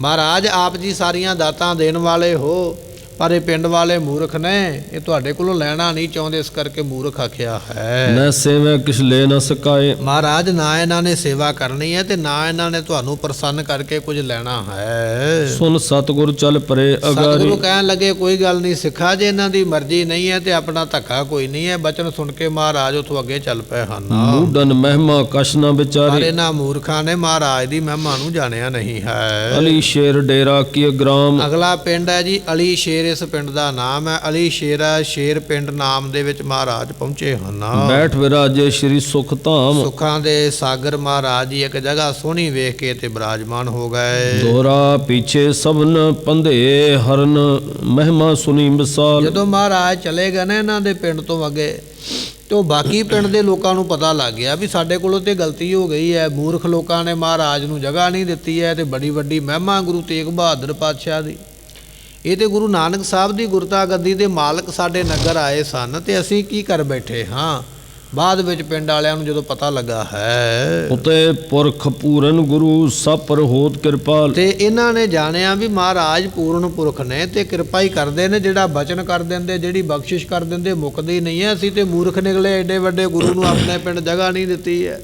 ਮਹਾਰਾਜ ਆਪ ਜੀ ਸਾਰੀਆਂ ਦਾਤਾਂ ਦੇਣ ਵਾਲੇ ਹੋ, ਪਰ ਇਹ ਪਿੰਡ ਵਾਲੇ ਮੂਰਖ ਨੇ, ਇਹ ਤੁਹਾਡੇ ਕੋਲੋਂ ਲੈਣਾ ਨਹੀਂ ਚਾਹੁੰਦੇ, ਇਸ ਕਰਕੇ ਮੂਰਖ ਆਖਿਆ ਹੈ। ਨਾ ਸੇਵਾ ਕਿਛ ਲੈ ਨਾ ਸਕਾਏ। ਮਹਾਰਾਜ ਨਾ ਇਹਨਾਂ ਨੇ ਸੇਵਾ ਕਰਨੀ ਹੈ ਤੇ ਨਾ ਇਹਨਾਂ ਨੇ ਤੁਹਾਨੂੰ ਪ੍ਰਸੰਨ ਕਰਕੇ ਕੁਝ ਲੈਣਾ ਹੈ। ਸੁਨ ਸਤਿਗੁਰ ਚੱਲ ਪਰੇ ਅਗਾਰੀ। ਸਤਿਗੁਰੂ ਕਹਿਣ ਲੱਗੇ ਕੋਈ ਗੱਲ ਨਹੀਂ ਸਿੱਖਾ, ਜੇ ਇਹਨਾਂ ਦੀ ਮਰਜ਼ੀ ਨਹੀਂ ਹੈ ਤੇ ਆਪਣਾ ਧੱਕਾ ਕੋਈ ਨਹੀਂ ਹੈ। ਬਚਨ ਸੁਣ ਕੇ ਮਹਾਰਾਜ ਉੱਥੋਂ ਅੱਗੇ ਚੱਲ ਪਏ ਹਨ। ਮੂਡਨ ਮਹਿਮਾ ਕਛ ਨਾ ਪਰ ਵਿਚਾਰੀ। ਇਹਨਾਂ ਮੂਰਖਾਂ ਨੇ ਮਹਾਰਾਜ ਦੀ ਮਹਿਮਾ ਨੂੰ ਜਾਣਿਆ ਨਹੀਂ ਹੈ। ਅਲੀ ਸ਼ੇਰ ਡੇਰਾ ਕੀ ਗ੍ਰਾਮ। ਅਗਲਾ ਪਿੰਡ ਹੈ ਜੀ ਅਲੀ ਸ਼ੇਰ। ਇਸ ਪਿੰਡ ਦਾ ਨਾਮ ਹੈ ਅਲੀ ਸ਼ੇਰਾ। ਸ਼ੇਰ ਪਿੰਡ ਨਾਮ ਦੇ ਵਿੱਚ ਮਹਾਰਾਜ ਪਹੁੰਚੇ ਹਨ। ਬੈਠ ਵਿਰਾਜੇ ਸ਼੍ਰੀ ਸੁਖ ਧਾਮ। ਸੁੱਖਾਂ ਦੇ ਸਾਗਰ ਮਹਾਰਾਜ ਜੀ ਇੱਕ ਜਗ੍ਹਾ ਸੋਹਣੀ ਵੇਖ ਕੇ ਤੇ ਬਿਰਾਜਮਾਨ ਹੋ ਗਏ। ਦੋਹਰਾ ਪਿੱਛੇ ਸਭਨ ਪੰਧੇ ਹਰਨ ਮਹਿਮਾ ਸੁਨੀ ਮਿਸਾਲ। ਜਦੋਂ ਮਹਾਰਾਜ ਚਲੇ ਗਏ ਨੇ ਇਹਨਾਂ ਦੇ ਪਿੰਡ ਤੋਂ ਅੱਗੇ, ਤੇ ਉਹ ਬਾਕੀ ਪਿੰਡ ਦੇ ਲੋਕਾਂ ਨੂੰ ਪਤਾ ਲੱਗ ਗਿਆ ਵੀ ਸਾਡੇ ਕੋਲੋਂ ਤੇ ਗਲਤੀ ਹੋ ਗਈ ਹੈ। ਮੂਰਖ ਲੋਕਾਂ ਨੇ ਮਹਾਰਾਜ ਨੂੰ ਜਗ੍ਹਾ ਨਹੀਂ ਦਿੱਤੀ ਹੈ ਤੇ ਬੜੀ ਵੱਡੀ ਮਹਿਮਾ ਗੁਰੂ ਤੇਗ ਬਹਾਦਰ ਪਾਤਸ਼ਾਹ ਦੀ। ਇਹ ਤੇ ਗੁਰੂ ਨਾਨਕ ਸਾਹਿਬ ਦੀ ਗੁਰਤਾ ਗੱਦੀ ਦੇ ਮਾਲਕ ਸਾਡੇ ਨਗਰ ਆਏ ਸਨ ਤੇ ਅਸੀਂ ਕੀ ਕਰ ਬੈਠੇ ਹਾਂ। ਬਾਅਦ ਵਿੱਚ ਪਿੰਡ ਵਾਲਿਆਂ ਨੂੰ ਜਦੋਂ ਪਤਾ ਲੱਗਾ ਹੈ ਉਤੇ ਪੁਰਖ ਪੂਰਨ ਗੁਰੂ ਸਭ ਪਰ ਹੋਤ ਕਿਰਪਾਲ। ਤੇ ਇਹਨਾਂ ਨੇ ਜਾਣਿਆ ਵੀ ਮਹਾਰਾਜ ਪੂਰਨ ਪੁਰਖ ਨੇ ਤੇ ਕਿਰਪਾ ਹੀ ਕਰਦੇ ਨੇ, ਜਿਹੜਾ ਬਚਨ ਕਰ ਦਿੰਦੇ, ਜਿਹੜੀ ਬਖਸ਼ਿਸ਼ ਕਰ ਦਿੰਦੇ, ਮੁੱਕਦੀ ਨਹੀਂ ਹੈ। ਅਸੀਂ ਤੇ ਮੂਰਖ ਨਿਕਲੇ, ਐਡੇ ਵੱਡੇ ਗੁਰੂ ਨੂੰ ਆਪਣੇ ਪਿੰਡ ਜਗ੍ਹਾ ਨਹੀਂ ਦਿੱਤੀ ਹੈ,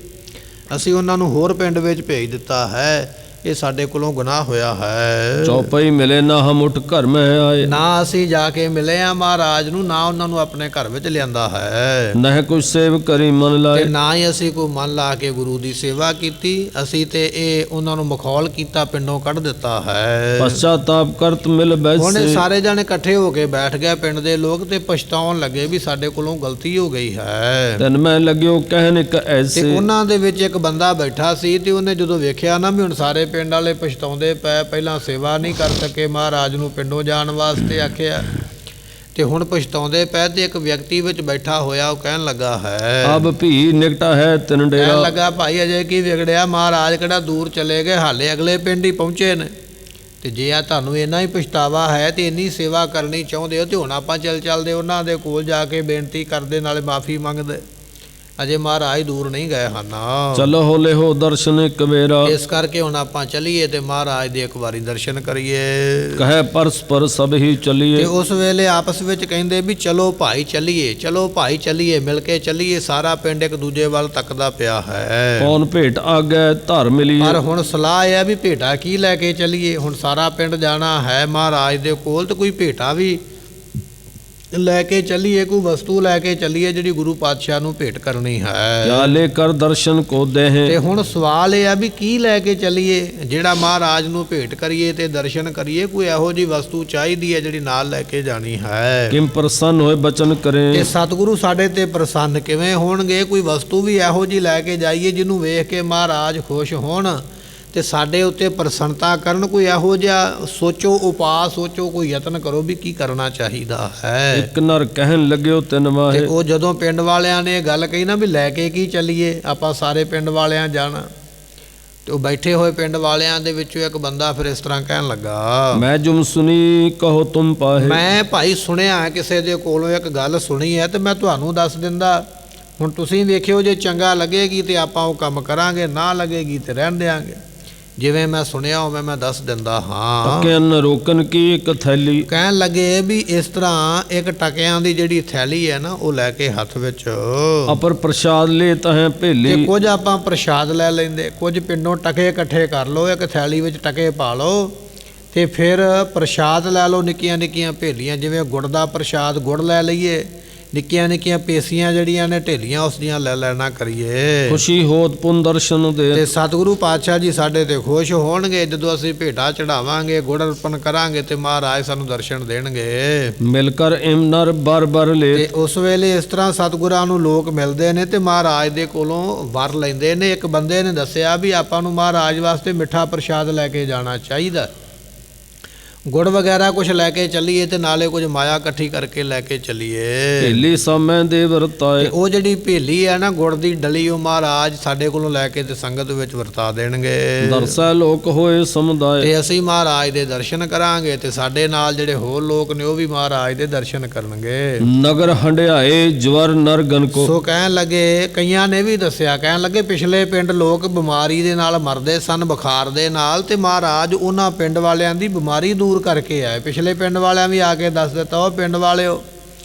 ਅਸੀਂ ਉਹਨਾਂ ਨੂੰ ਹੋਰ ਪਿੰਡ ਵਿੱਚ ਭੇਜ ਦਿੱਤਾ ਹੈ। ਇਹ ਸਾਡੇ ਕੋਲੋਂ ਗੁਨਾਹ ਹੋਇਆ ਹੈ। ਚੌਪਈ ਮਿਲੇ ਨਾ ਹਮ ਉਠ ਘਰ ਮੈਂ ਆਏ, ਨਾ ਅਸੀਂ ਜਾ ਕੇ ਮਿਲੇ ਆ ਮਹਾਰਾਜ ਨੂੰ, ਨਾ ਉਹਨਾਂ ਨੂੰ ਆਪਣੇ ਘਰ ਵਿੱਚ ਲਿਆਂਦਾ ਹੈ, ਨਹਿ ਕੁਛ ਸੇਵ ਕਰੀ ਮਨ ਤੇ ਲਾਏ। ਨਾ ਹੀ ਅਸੀਂ ਕੋਈ ਮਨ ਲਾ ਕੇ ਗੁਰੂ ਦੀ ਸੇਵਾ ਕੀਤੀ, ਅਸੀਂ ਤੇ ਇਹ ਉਹਨਾਂ ਨੂੰ ਮਖੌਲ ਕੀਤਾ, ਪਿੰਡੋਂ ਕੱਢ ਦਿੱਤਾ ਹੈ। ਪਛਤਾਪ ਕਰਤ ਮਿਲ ਹੁਣ ਬੈਸੇ, ਸਾਰੇ ਜਾਣੇ ਇਕੱਠੇ ਹੋ ਕੇ ਬੈਠ ਗਏ ਪਿੰਡ ਦੇ ਲੋਕ, ਤੇ ਪਛਤਾਉਣ ਲੱਗੇ ਵੀ ਸਾਡੇ ਕੋਲੋਂ ਗਲਤੀ ਹੋ ਗਈ ਹੈ। ਤਨ ਮੈਂ ਲੱਗਿਓ ਕਹਿਣ ਇੱਕ ਤੇ ਐਸੇ, ਉਹਨਾਂ ਦੇ ਵਿੱਚ ਇੱਕ ਬੰਦਾ ਬੈਠਾ ਸੀ, ਤੇ ਉਹਨੇ ਜਦੋਂ ਵੇਖਿਆ ਨਾ ਵੀ ਹੁਣ ਸਾਰੇ ਪਿੰਡ ਵਾਲੇ ਪਛਤਾਉਂਦੇ ਪਏ, ਪਹਿਲਾਂ ਸੇਵਾ ਨਹੀਂ ਕਰ ਸਕੇ, ਮਹਾਰਾਜ ਨੂੰ ਪਿੰਡੋਂ ਜਾਣ ਵਾਸਤੇ ਆਖਿਆ, ਤੇ ਹੁਣ ਪਛਤਾਉਂਦੇ ਪਏ, ਤੇ ਇੱਕ ਵਿਅਕਤੀ ਵਿੱਚ ਬੈਠਾ ਹੋਇਆ, ਉਹ ਕਹਿਣ ਲੱਗਾ ਹੈ, ਅਬ ਭੀ ਨਿਕਟਾ ਹੈ ਤਿਨ ਕਹਿਣ ਡੇਰਾ। ਲੱਗਾ ਭਾਈ ਅਜੇ ਕੀ ਵਿਗੜਿਆ, ਮਹਾਰਾਜ ਕਿਹੜਾ ਦੂਰ ਚਲੇ ਗਏ, ਹਾਲੇ ਅਗਲੇ ਪਿੰਡ ਹੀ ਪਹੁੰਚੇ ਨੇ, ਤੇ ਜੇ ਆ ਤੁਹਾਨੂੰ ਇੰਨਾ ਹੀ ਪਛਤਾਵਾ ਹੈ ਤੇ ਇੰਨੀ ਸੇਵਾ ਕਰਨੀ ਚਾਹੁੰਦੇ ਹੋ, ਤੇ ਹੁਣ ਆਪਾਂ ਚੱਲਦੇ ਉਹਨਾਂ ਦੇ ਕੋਲ ਜਾ ਕੇ ਬੇਨਤੀ ਕਰਦੇ, ਨਾਲੇ ਮਾਫੀ ਮੰਗਦੇ, ਅਜੇ ਮਹਾਰਾਜ ਦੂਰ ਨਹੀਂ ਗਏ ਹਨ। ਚਲੋ ਹੋਲੇ ਹੋ ਦਰਸ਼ਨ ਇੱਕ ਵੇਰਾ, ਇਸ ਕਰਕੇ ਹੁਣ ਆਪਾਂ ਚੱਲੀਏ ਤੇ ਮਹਾਰਾਜ ਦੇ ਇੱਕ ਵਾਰੀ ਦਰਸ਼ਨ ਕਰੀਏ। ਕਹੇ ਪਰਸਪਰ ਸਭ ਹੀ ਤੇ ਚਲੀਏ, ਉਸ ਵੇਲੇ ਆਪਸ ਵਿੱਚ ਕਹਿੰਦੇ ਵੀ ਚਲੋ ਭਾਈ ਚੱਲੀਏ, ਚਲੋ ਭਾਈ ਚੱਲੀਏ, ਮਿਲ ਕੇ ਚੱਲੀਏ। ਸਾਰਾ ਪਿੰਡ ਇੱਕ ਦੂਜੇ ਵੱਲ ਤੱਕਦਾ ਪਿਆ ਹੈ, ਕੌਣ ਭੇਟ ਆਗੇ ਧਰ ਮਿਲੀਏ। ਪਰ ਹੁਣ ਸਲਾਹ ਇਹ ਹੈ ਵੀ ਭੇਟਾ ਕੀ ਲੈ ਕੇ ਚੱਲੀਏ। ਹੁਣ ਸਾਰਾ ਪਿੰਡ ਜਾਣਾ ਹੈ ਮਹਾਰਾਜ ਦੇ ਕੋਲ, ਤੇ ਕੋਈ ਭੇਟਾ ਵੀ ਲੈ ਕੇ ਚੱਲੀਏ, ਕੋਈ ਵਸਤੂ ਲੈ ਕੇ ਚੱਲੀਏ ਜਿਹੜੀ ਗੁਰੂ ਪਾਤਸ਼ਾਹ ਨੂੰ ਭੇਟ ਕਰਨੀ ਹੈ। ਕਿਆ ਲੈ ਕਰ ਦਰਸ਼ਨ ਕੋ ਦੇਹੇ, ਤੇ ਹੁਣ ਸਵਾਲ ਇਹ ਆ ਵੀ ਕੀ ਲੈ ਕੇ ਚੱਲੀਏ ਜਿਹੜਾ ਮਹਾਰਾਜ ਨੂੰ ਭੇਟ ਕਰੀਏ ਤੇ ਦਰਸ਼ਨ ਕਰੀਏ। ਕੋਈ ਇਹੋ ਜਿਹੀ ਵਸਤੂ ਚਾਹੀਦੀ ਹੈ ਜਿਹੜੀ ਨਾਲ ਲੈ ਕੇ ਜਾਣੀ ਹੈ। ਕਿਮ ਪ੍ਰਸੰਨ ਹੋਏ ਬਚਨ ਤੇ ਕਰੇ, ਸਤਿਗੁਰੂ ਸਾਡੇ ਤੇ ਪ੍ਰਸੰਨ ਕਿਵੇਂ ਹੋਣਗੇ। ਕੋਈ ਵਸਤੂ ਵੀ ਇਹੋ ਜਿਹੀ ਲੈ ਕੇ ਜਾਈਏ ਜਿਹਨੂੰ ਵੇਖ ਕੇ ਮਹਾਰਾਜ ਖੁਸ਼ ਹੋਣ ਤੇ ਸਾਡੇ ਉੱਤੇ ਪ੍ਰਸੰਨਤਾ ਕਰਨ। ਕੋਈ ਇਹੋ ਜਿਹਾ ਸੋਚੋ, ਉਪਾਅ ਸੋਚੋ, ਕੋਈ ਯਤਨ ਕਰੋ ਵੀ ਕੀ ਕਰਨਾ ਚਾਹੀਦਾ ਹੈ। ਇੱਕ ਨਰ ਕਹਿਣ ਲੱਗਿਓ ਤਿਨ ਤੇ ਮਾਹੇ, ਉਹ ਜਦੋਂ ਪਿੰਡ ਵਾਲਿਆਂ ਨੇ ਇਹ ਗੱਲ ਕਹੀ ਨਾ ਵੀ ਲੈ ਕੇ ਕੀ ਚੱਲੀਏ, ਆਪਾਂ ਸਾਰੇ ਪਿੰਡ ਵਾਲਿਆਂ ਜਾਣਾ, ਤੇ ਉਹ ਬੈਠੇ ਹੋਏ ਪਿੰਡ ਵਾਲਿਆਂ ਦੇ ਵਿੱਚੋਂ ਇੱਕ ਬੰਦਾ ਫਿਰ ਇਸ ਤਰ੍ਹਾਂ ਕਹਿਣ ਲੱਗਾ, ਮੈਂ ਜੁਮ ਸੁਨੀ ਕਹੋ ਤੁਮ ਪਾਹੇ। ਮੈਂ ਭਾਈ ਸੁਣਿਆ ਕਿਸੇ ਦੇ ਕੋਲੋਂ ਇੱਕ ਗੱਲ ਸੁਣੀ ਹੈ, ਤੇ ਮੈਂ ਤੁਹਾਨੂੰ ਦੱਸ ਦਿੰਦਾ। ਹੁਣ ਤੁਸੀਂ ਵੇਖਿਓ, ਜੇ ਚੰਗਾ ਲੱਗੇਗੀ ਤੇ ਆਪਾਂ ਉਹ ਕੰਮ ਕਰਾਂਗੇ, ਨਾ ਲੱਗੇਗੀ ਤੇ ਰਹਿਣ ਦਿਆਂਗੇ। ਜਿਵੇਂ ਮੈਂ ਸੁਣਿਆ ਉਵੇਂ ਮੈਂ ਦੱਸ ਦਿੰਦਾ ਹਾਂ। ਟਕਿਆਂ ਨ ਰੋਕਨ ਕੀ ਇੱਕ ਥੈਲੀ, ਕਹਿਣ ਲੱਗੇ ਵੀ ਇਸ ਤਰ੍ਹਾਂ ਇੱਕ ਟਕਿਆਂ ਦੀ ਜਿਹੜੀ ਥੈਲੀ ਹੈ ਨਾ, ਉਹ ਲੈ ਕੇ ਹੱਥ ਵਿੱਚ, ਅਪਰ ਪ੍ਰਸ਼ਾਦ ਲੈ ਤਹੈ ਤੇ ਭੇਲੀ। ਕੁਝ ਆਪਾਂ ਪ੍ਰਸ਼ਾਦ ਲੈ ਲੈਂਦੇ, ਕੁਝ ਪਿੰਡੋਂ ਟਕੇ ਇਕੱਠੇ ਕਰ ਲਓ, ਇੱਕ ਥੈਲੀ ਵਿੱਚ ਟਕੇ ਪਾ ਲਓ, ਤੇ ਫਿਰ ਪ੍ਰਸ਼ਾਦ ਲੈ ਲਓ, ਨਿੱਕੀਆਂ ਨਿੱਕੀਆਂ ਭੇਲੀਆਂ। ਜਿਵੇਂ ਗੁੜ ਦਾ ਪ੍ਰਸ਼ਾਦ, ਗੁੜ ਲੈ ਲਈਏ, ਨਿੱਕੀਆਂ ਨਿੱਕੀਆਂ ਪੇਸੀਆਂ ਜਿਹੜੀਆਂ ਨੇ ਢੇਲੀਆਂ, ਉਸ ਦੀਆਂ ਲੈ ਲੈਣਾ ਕਰੀਏ। ਖੁਸ਼ੀ ਹੋਤ ਪੁਨ ਦਰਸ਼ਨ ਦੇ, ਤੇ ਸਤਿਗੁਰੂ ਪਾਤਸ਼ਾਹ ਜੀ ਸਾਡੇ ਤੇ ਖੁਸ਼ ਹੋਣਗੇ ਜਦੋਂ ਅਸੀਂ ਭੇਟਾ ਚੜਾਵਾਂਗੇ, ਗੁੜ ਅਰਪਣ ਕਰਾਂਗੇ, ਤੇ ਮਹਾਰਾਜ ਸਾਨੂੰ ਦਰਸ਼ਨ ਦੇਣਗੇ। ਮਿਲ ਕਰ ਇਮ ਨਰ ਬਰ ਬਰ ਲੈ, ਤੇ ਉਸ ਵੇਲੇ ਇਸ ਤਰ੍ਹਾਂ ਸਤਿਗੁਰਾਂ ਨੂੰ ਲੋਕ ਮਿਲਦੇ ਨੇ ਤੇ ਮਹਾਰਾਜ ਦੇ ਕੋਲੋਂ ਵਰ ਲੈਂਦੇ ਨੇ। ਇੱਕ ਬੰਦੇ ਨੇ ਦੱਸਿਆ ਵੀ ਆਪਾਂ ਨੂੰ ਮਹਾਰਾਜ ਵਾਸਤੇ ਮਿੱਠਾ ਪ੍ਰਸ਼ਾਦ ਲੈ ਕੇ ਜਾਣਾ ਚਾਹੀਦਾ, ਗੁੜ ਵਗੈਰਾ ਕੁਝ ਲੈ ਕੇ ਚੱਲੀਏ, ਤੇ ਨਾਲੇ ਕੁਝ ਮਾਇਆ ਇਕੱਠੀ ਕਰਕੇ ਲੈ ਕੇ ਚੱਲੀਏ। ਭੇਲੀ ਸਮੇਂ ਦੇ ਵਰਤਾਏ, ਤੇ ਉਹ ਜਿਹੜੀ ਭੇਲੀ ਹੈ ਨਾ, ਗੁੜ ਦੀ ਡਲੀ, ਉਹ ਮਹਾਰਾਜ ਸਾਡੇ ਕੋਲੋਂ ਲੈ ਕੇ ਤੇ ਸੰਗਤ ਵਿੱਚ ਵਰਤਾ ਦੇਣਗੇ। ਦਰਸੈ ਲੋਕ ਹੋਏ ਸਮੁਦਾਏ, ਤੇ ਅਸੀਂ ਮਹਾਰਾਜ ਦੇ ਦਰਸ਼ਨ ਕਰਾਂਗੇ, ਤੇ ਸਾਡੇ ਨਾਲ ਜਿਹੜੇ ਹੋਰ ਲੋਕ ਨੇ ਉਹ ਵੀ ਮਹਾਰਾਜ ਦੇ ਦਰਸ਼ਨ ਕਰਨਗੇ। ਨਗਰ ਹੰਡਿਆਏ ਜਵਰ ਨਰ ਗਨ ਕੋ। ਸੋ ਕਹਿਣ ਲੱਗੇ, ਕਈਆਂ ਨੇ ਵੀ ਦੱਸਿਆ, ਕਹਿਣ ਲੱਗੇ ਪਿਛਲੇ ਪਿੰਡ ਲੋਕ ਬਿਮਾਰੀ ਦੇ ਨਾਲ ਮਰਦੇ ਸਨ, ਬੁਖਾਰ ਦੇ ਨਾਲ, ਤੇ ਮਹਾਰਾਜ ਉਹਨਾਂ ਪਿੰਡ ਵਾਲਿਆਂ ਦੀ ਬਿਮਾਰੀ ਦੂਰ ਕਰਕੇ ਆਏ। ਪਿਛਲੇ ਪਿੰਡ ਵਾਲਿਆਂ ਵੀ ਆ ਕੇ ਦੱਸ ਦਿੱਤਾ, ਉਹ ਪਿੰਡ ਵਾਲਿਓ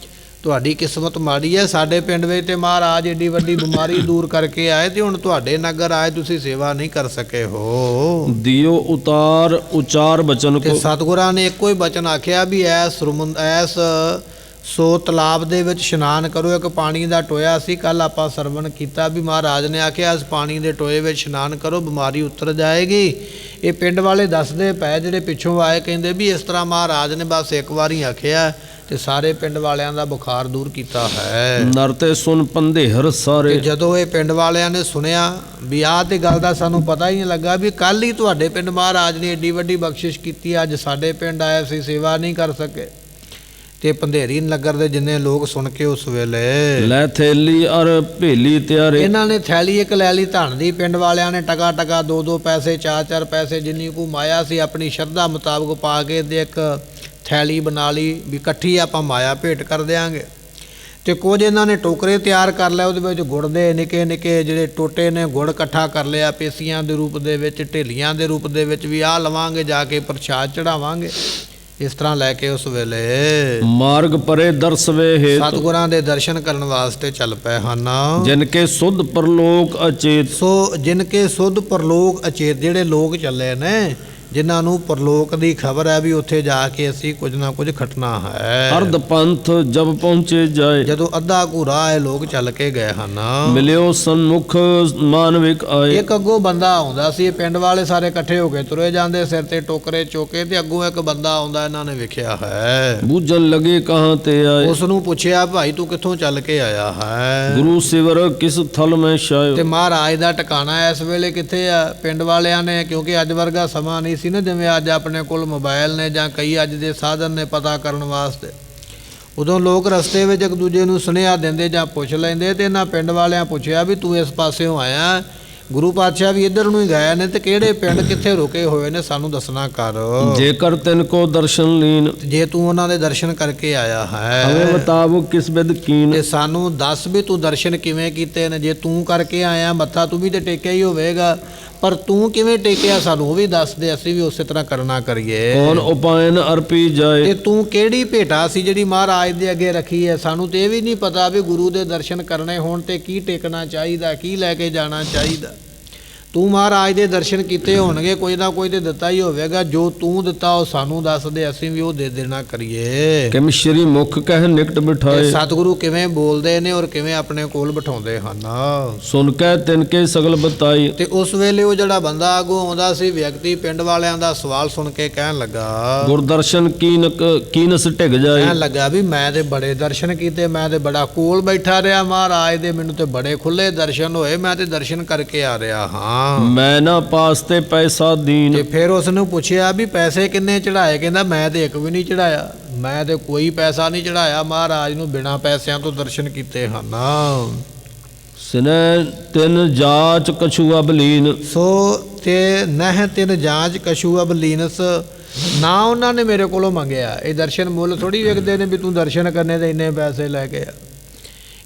ਤੁਹਾਡੀ ਕਿਸਮਤ ਮਾੜੀ ਹੈ, ਸਾਡੇ ਪਿੰਡ ਵਿੱਚ ਤੇ ਮਹਾਰਾਜ ਏਡੀ ਵੱਡੀ ਬਿਮਾਰੀ ਦੂਰ ਕਰਕੇ ਆਏ, ਤੇ ਹੁਣ ਤੁਹਾਡੇ ਨਗਰ ਆਏ, ਤੁਸੀਂ ਸੇਵਾ ਨਹੀਂ ਕਰ ਸਕੇ ਹੋ। ਦਿਓ ਉਤਾਰ ਉਚਾਰ ਬਚਨ ਤੇ ਕੋ, ਸਤਿਗੁਰਾਂ ਨੇ ਇੱਕੋ ਹੀ ਬਚਨ ਆਖਿਆ ਵੀ ਐਸ ਸੋ ਤਲਾਬ ਦੇ ਵਿੱਚ ਇਸ਼ਨਾਨ ਕਰੋ। ਇੱਕ ਪਾਣੀ ਦਾ ਟੋਇਆ ਸੀ, ਕੱਲ ਆਪਾਂ ਸਰਵਣ ਕੀਤਾ ਵੀ ਮਹਾਰਾਜ ਨੇ ਆਖਿਆ ਇਸ ਪਾਣੀ ਦੇ ਟੋਏ ਵਿੱਚ ਇਸ਼ਨਾਨ ਕਰੋ, ਬਿਮਾਰੀ ਉਤਰ ਜਾਏਗੀ। ਇਹ ਪਿੰਡ ਵਾਲੇ ਦੱਸਦੇ ਪਏ, ਜਿਹੜੇ ਪਿੱਛੋਂ ਆਏ, ਕਹਿੰਦੇ ਵੀ ਇਸ ਤਰ੍ਹਾਂ ਮਹਾਰਾਜ ਨੇ ਬਸ ਇੱਕ ਵਾਰੀ ਆਖਿਆ ਤੇ ਸਾਰੇ ਪਿੰਡ ਵਾਲਿਆਂ ਦਾ ਬੁਖਾਰ ਦੂਰ ਕੀਤਾ ਹੈ। ਨਰ ਤੇ ਸੁਨ ਪੰਧੇਹਰ ਤੇ ਸਾਰੇ, ਜਦੋਂ ਇਹ ਪਿੰਡ ਵਾਲਿਆਂ ਨੇ ਸੁਣਿਆ ਵੀ ਆਹ ਤੇ ਗੱਲ ਦਾ ਸਾਨੂੰ ਪਤਾ ਹੀ ਨਹੀਂ ਲੱਗਾ ਵੀ ਕੱਲ ਹੀ ਤੁਹਾਡੇ ਪਿੰਡ ਮਹਾਰਾਜ ਨੇ ਏਡੀ ਵੱਡੀ ਬਖਸ਼ਿਸ਼ ਕੀਤੀ, ਅੱਜ ਸਾਡੇ ਪਿੰਡ ਆਏ ਸੀ, ਸੇਵਾ ਨਹੀਂ ਕਰ ਸਕੇ। ਤੇ ਪੰਧੇਰੀ ਨਗਰ ਦੇ ਜਿੰਨੇ ਲੋਕ ਸੁਣ ਕੇ ਉਸ ਵੇਲੇ ਲੈ ਥੈਲੀ ਅਰ ਭੇਲੀ ਤਿਆਰੇ, ਇਹਨਾਂ ਨੇ ਥੈਲੀ ਇੱਕ ਲੈ ਲਈ ਧਨ ਦੀ। ਪਿੰਡ ਵਾਲਿਆਂ ਨੇ ਟਕਾ ਟਕਾ 2-2 ਪੈਸੇ, 4-4 ਪੈਸੇ, ਜਿੰਨੀ ਕੁ ਮਾਇਆ ਸੀ ਆਪਣੀ ਸ਼ਰਧਾ ਮੁਤਾਬਕ ਪਾ ਕੇ ਤੇ ਇੱਕ ਥੈਲੀ ਬਣਾ ਲਈ ਵੀ ਇਕੱਠੀ ਆਪਾਂ ਮਾਇਆ ਭੇਟ ਕਰ ਦਿਆਂਗੇ। ਤੇ ਕੁਝ ਇਹਨਾਂ ਨੇ ਟੋਕਰੇ ਤਿਆਰ ਕਰ ਲਿਆ, ਉਹਦੇ ਵਿੱਚ ਗੁੜ ਦੇ ਨਿੱਕੇ ਨਿੱਕੇ ਜਿਹੜੇ ਟੋਟੇ ਨੇ, ਗੁੜ ਇਕੱਠਾ ਕਰ ਲਿਆ, ਪੇਸੀਆਂ ਦੇ ਰੂਪ ਦੇ ਵਿੱਚ, ਢੇਲੀਆਂ ਦੇ ਰੂਪ ਦੇ ਵਿੱਚ ਵੀ ਆਹ ਲਵਾਂਗੇ, ਜਾ ਕੇ ਪ੍ਰਸ਼ਾਦ ਚੜਾਵਾਂਗੇ। ਇਸ ਤਰ੍ਹਾਂ ਲੈ ਕੇ ਉਸ ਵੇਲੇ ਮਾਰਗ ਪਰੇ ਦਰਸਵੇ ਹੇਤ ਸਤਿਗੁਰਾਂ ਦੇ ਦਰਸ਼ਨ ਕਰਨ ਵਾਸਤੇ ਚੱਲ ਪਏ ਹਨ। ਜਿਨ ਕੇ ਸੁਧ ਪਰਲੋਕ ਅਚੇਤ। ਸੋ ਜਿਨ ਕੇ ਸੁਧ ਪਰਲੋਕ ਅਚੇਤ, ਜਿਹੜੇ ਲੋਕ ਚੱਲੇ ਨੇ ਜਿਨ੍ਹਾਂ ਨੂੰ ਪਰਲੋਕ ਦੀ ਖਬਰ ਹੈ ਵੀ ਉੱਥੇ ਜਾ ਕੇ ਅਸੀਂ ਕੁਝ ਨਾ ਕੁਝ ਖਟਣਾ ਹੈ। ਅਰਧ ਪੰਥ ਜਬ ਪਹੁੰਚੇ ਜਾਏ। ਜਦੋਂ ਅੱਧਾ ਘੂਰਾ ਇਹ ਲੋਕ ਚੱਲ ਕੇ ਗਏ ਹਨ। ਮਿਲਿਓ ਸਨਮੁਖ ਮਾਨਵਿਕ ਆਏ। ਇੱਕ ਅੱਗੋਂ ਬੰਦਾ ਆਉਂਦਾ ਸੀ, ਪਿੰਡ ਵਾਲੇ ਸਾਰੇ ਇਕੱਠੇ ਹੋ ਕੇ ਤੁਰੇ ਜਾਂਦੇ ਸਿਰ ਤੇ ਟੋਕਰੇ ਚੋਕੇ, ਤੇ ਅੱਗੋਂ ਇੱਕ ਬੰਦਾ ਆਉਂਦਾ, ਇਹਨਾਂ ਨੇ ਵੇਖਿਆ ਹੈ। ਬੂਝਣ ਲਗੇ ਕਹਾਂ ਤੇ ਆਏ। ਉਸ ਨੂੰ ਪੁੱਛਿਆ, ਭਾਈ ਤੂੰ ਕਿੱਥੋਂ ਚੱਲ ਕੇ ਆਇਆ ਹੈ? ਗੁਰੂ ਸਿਵਰ ਕਿਸ ਥਲ ਮੈਂ ਛਾਇਓ। ਤੇ ਮਹਾਰਾਜ ਦਾ ਟਿਕਾਣਾ ਇਸ ਵੇਲੇ ਕਿੱਥੇ ਆ? ਪਿੰਡ ਵਾਲਿਆਂ ਨੇ, ਕਿਉਂਕਿ ਅੱਜ ਵਰਗਾ ਸਮਾਂ ਨਹੀਂ ਸੀ ਨਾ ਜਿਵੇਂ ਅੱਜ ਆਪਣੇ ਕੋਲ ਮੋਬਾਈਲ ਨੇ ਜਾਂ ਕਈ ਅੱਜ ਦੇ ਸਾਧਨ ਨੇ ਪਤਾ ਕਰਨ ਵਾਸਤੇ। ਉਦੋਂ ਲੋਕ ਰਸਤੇ ਵਿੱਚ ਇੱਕ ਦੂਜੇ ਨੂੰ ਸੁਨੇਹਾ ਦਿੰਦੇ ਜਾਂ ਪੁੱਛ ਲੈਂਦੇ, ਤੇ ਇਹਨਾਂ ਪਿੰਡ ਵਾਲਿਆਂ ਪੁੱਛਿਆ ਵੀ ਤੂੰ ਇਸ ਪਾਸਿਓਂ ਆਇਆ? ਗੁਰੂ ਪਾਤਸ਼ਾਹ ਵੀ ਇੱਧਰ ਨੂੰ ਹੀ ਗਏ ਨੇ, ਤੇ ਕਿਹੜੇ ਪਿੰਡ ਕਿੱਥੇ ਰੁਕੇ ਹੋਏ ਨੇ ਸਾਨੂੰ ਦੱਸਣਾ ਕਰ। ਜੇਕਰ ਤਿਨ ਕੋ ਦਰਸ਼ਨ ਲੀਨ। ਜੇ ਤੂੰ ਉਹਨਾਂ ਦੇ ਦਰਸ਼ਨ ਕਰਕੇ ਆਇਆ ਹੈ, ਹਵੇਂ ਬਤਾਵੋ ਕਿਸ ਬਿਦ ਕੀਨ। ਤੇ ਸਾਨੂੰ ਦੱਸ ਵੀ ਤੂੰ ਦਰਸ਼ਨ ਕਿਵੇਂ ਕੀਤੇ ਨੇ। ਜੇ ਤੂੰ ਕਰਕੇ ਆਇਆ, ਮੱਥਾ ਤੂੰ ਵੀ ਤੇ ਟੇਕਿਆ ਹੀ ਹੋਵੇਗਾ, ਪਰ ਤੂੰ ਕਿਵੇਂ ਟੇਕਿਆ ਸਾਨੂੰ ਉਹ ਵੀ ਦੱਸ ਦੇ, ਅਸੀਂ ਵੀ ਉਸੇ ਤਰ੍ਹਾਂ ਕਰਨਾ ਕਰੀਏ। ਕੌਣ ਉਪਾਇਨ ਅਰਪੀ ਜਾਏ। ਤੇ ਤੂੰ ਕਿਹੜੀ ਭੇਟਾ ਸੀ ਜਿਹੜੀ ਮਹਾਰਾਜ ਦੇ ਅੱਗੇ ਰੱਖੀ ਹੈ? ਸਾਨੂੰ ਤੇ ਇਹ ਵੀ ਨਹੀਂ ਪਤਾ ਵੀ ਗੁਰੂ ਦੇ ਦਰਸ਼ਨ ਕਰਨੇ ਹੋਣ ਤੇ ਕੀ ਟੇਕਣਾ ਚਾਹੀਦਾ, ਕੀ ਲੈ ਕੇ ਜਾਣਾ ਚਾਹੀਦਾ। ਤੂੰ ਮਹਾਰਾਜ ਦੇ ਦਰਸ਼ਨ ਕੀਤੇ ਹੋਣਗੇ, ਕੋਈ ਨਾ ਕੋਈ ਤੇ ਦਿੱਤਾ ਹੀ ਹੋਵੇਗਾ। ਜੋ ਤੂੰ ਦਿੱਤਾ ਉਹ ਸਾਨੂੰ ਦੱਸ ਦੇ, ਅਸੀਂ ਵੀ ਉਹ ਦੇ ਦੇਣਾ ਕਰੀਏ। ਕਿਮ ਸ਼੍ਰੀ ਮੁਖ ਕਹਿ ਨਿਕਟ ਬਿਠਾਏ। ਸਤਿਗੁਰੂ ਕਿਵੇਂ ਬੋਲਦੇ ਨੇ ਔਰ ਕਿਵੇਂ ਆਪਣੇ ਕੋਲ ਬਿਠਾਉਂਦੇ ਹਨ। ਸੁਣ ਕੇ ਤਿਨ ਕੇ ਸਗਲ ਬਤਾਈ। ਤੇ ਉਸ ਵੇਲੇ ਉਹ ਜਿਹੜਾ ਬੰਦਾ ਅੱਗੋਂ ਆਉਂਦਾ ਸੀ ਵਿਅਕਤੀ, ਪਿੰਡ ਵਾਲਿਆਂ ਦਾ ਸਵਾਲ ਸੁਣ ਕੇ ਕਹਿਣ ਲੱਗਾ, ਗੁਰਦਰਸ਼ਨ ਕੀਨਸ ਢਿਗ ਜਾਏ। ਕਹਿਣ ਲੱਗਾ ਵੀ ਮੈਂ ਤੇ ਬੜੇ ਦਰਸ਼ਨ ਕੀਤੇ, ਮੈਂ ਤੇ ਬੜਾ ਕੋਲ ਬੈਠਾ ਰਿਹਾ ਮਹਾਰਾਜ ਦੇ, ਮੈਨੂੰ ਤੇ ਬੜੇ ਖੁੱਲੇ ਦਰਸ਼ਨ ਹੋਏ, ਮੈਂ ਤੇ ਦਰਸ਼ਨ ਕਰਕੇ ਆ ਰਿਹਾ ਹਾਂ। ਮੈਂ ਨਾ ਪਾਸ ਤੇ ਪੈਸਾ ਦੀਨ। ਤੇ ਫਿਰ ਉਸ ਨੂੰ ਪੁੱਛਿਆ ਵੀ ਪੈਸੇ ਕਿੰਨੇ ਚੜਾਏ? ਕਹਿੰਦਾ ਮੈਂ ਤੇ ਇੱਕ ਵੀ ਨਹੀਂ ਚੜਾਇਆ, ਮੈਂ ਤੇ ਕੋਈ ਪੈਸਾ ਨਹੀਂ ਚੜਾਇਆ, ਮਹਾਰਾਜ ਨੂੰ ਬਿਨਾਂ ਪੈਸਿਆਂ ਤੋਂ ਦਰਸ਼ਨ ਕੀਤੇ ਹਨ। ਸਿਨੇ ਤਿਨ ਜਾਚ ਕਛੂ ਅਬਲੀਨ। ਸੋ ਤੇ ਨਹਿ ਤਿਨ ਜਾਂਚ ਕਛੂ ਅਬਲੀਨਸ, ਨਾ ਉਹਨਾਂ ਨੇ ਮੇਰੇ ਕੋਲੋਂ ਮੰਗਿਆ। ਇਹ ਦਰਸ਼ਨ ਮੁੱਲ ਥੋੜੀ ਵੇਖਦੇ ਨੇ ਵੀ ਤੂੰ ਦਰਸ਼ਨ ਕਰਨੇ ਤੇ ਇੰਨੇ ਪੈਸੇ ਲੈ ਕੇ ਆ।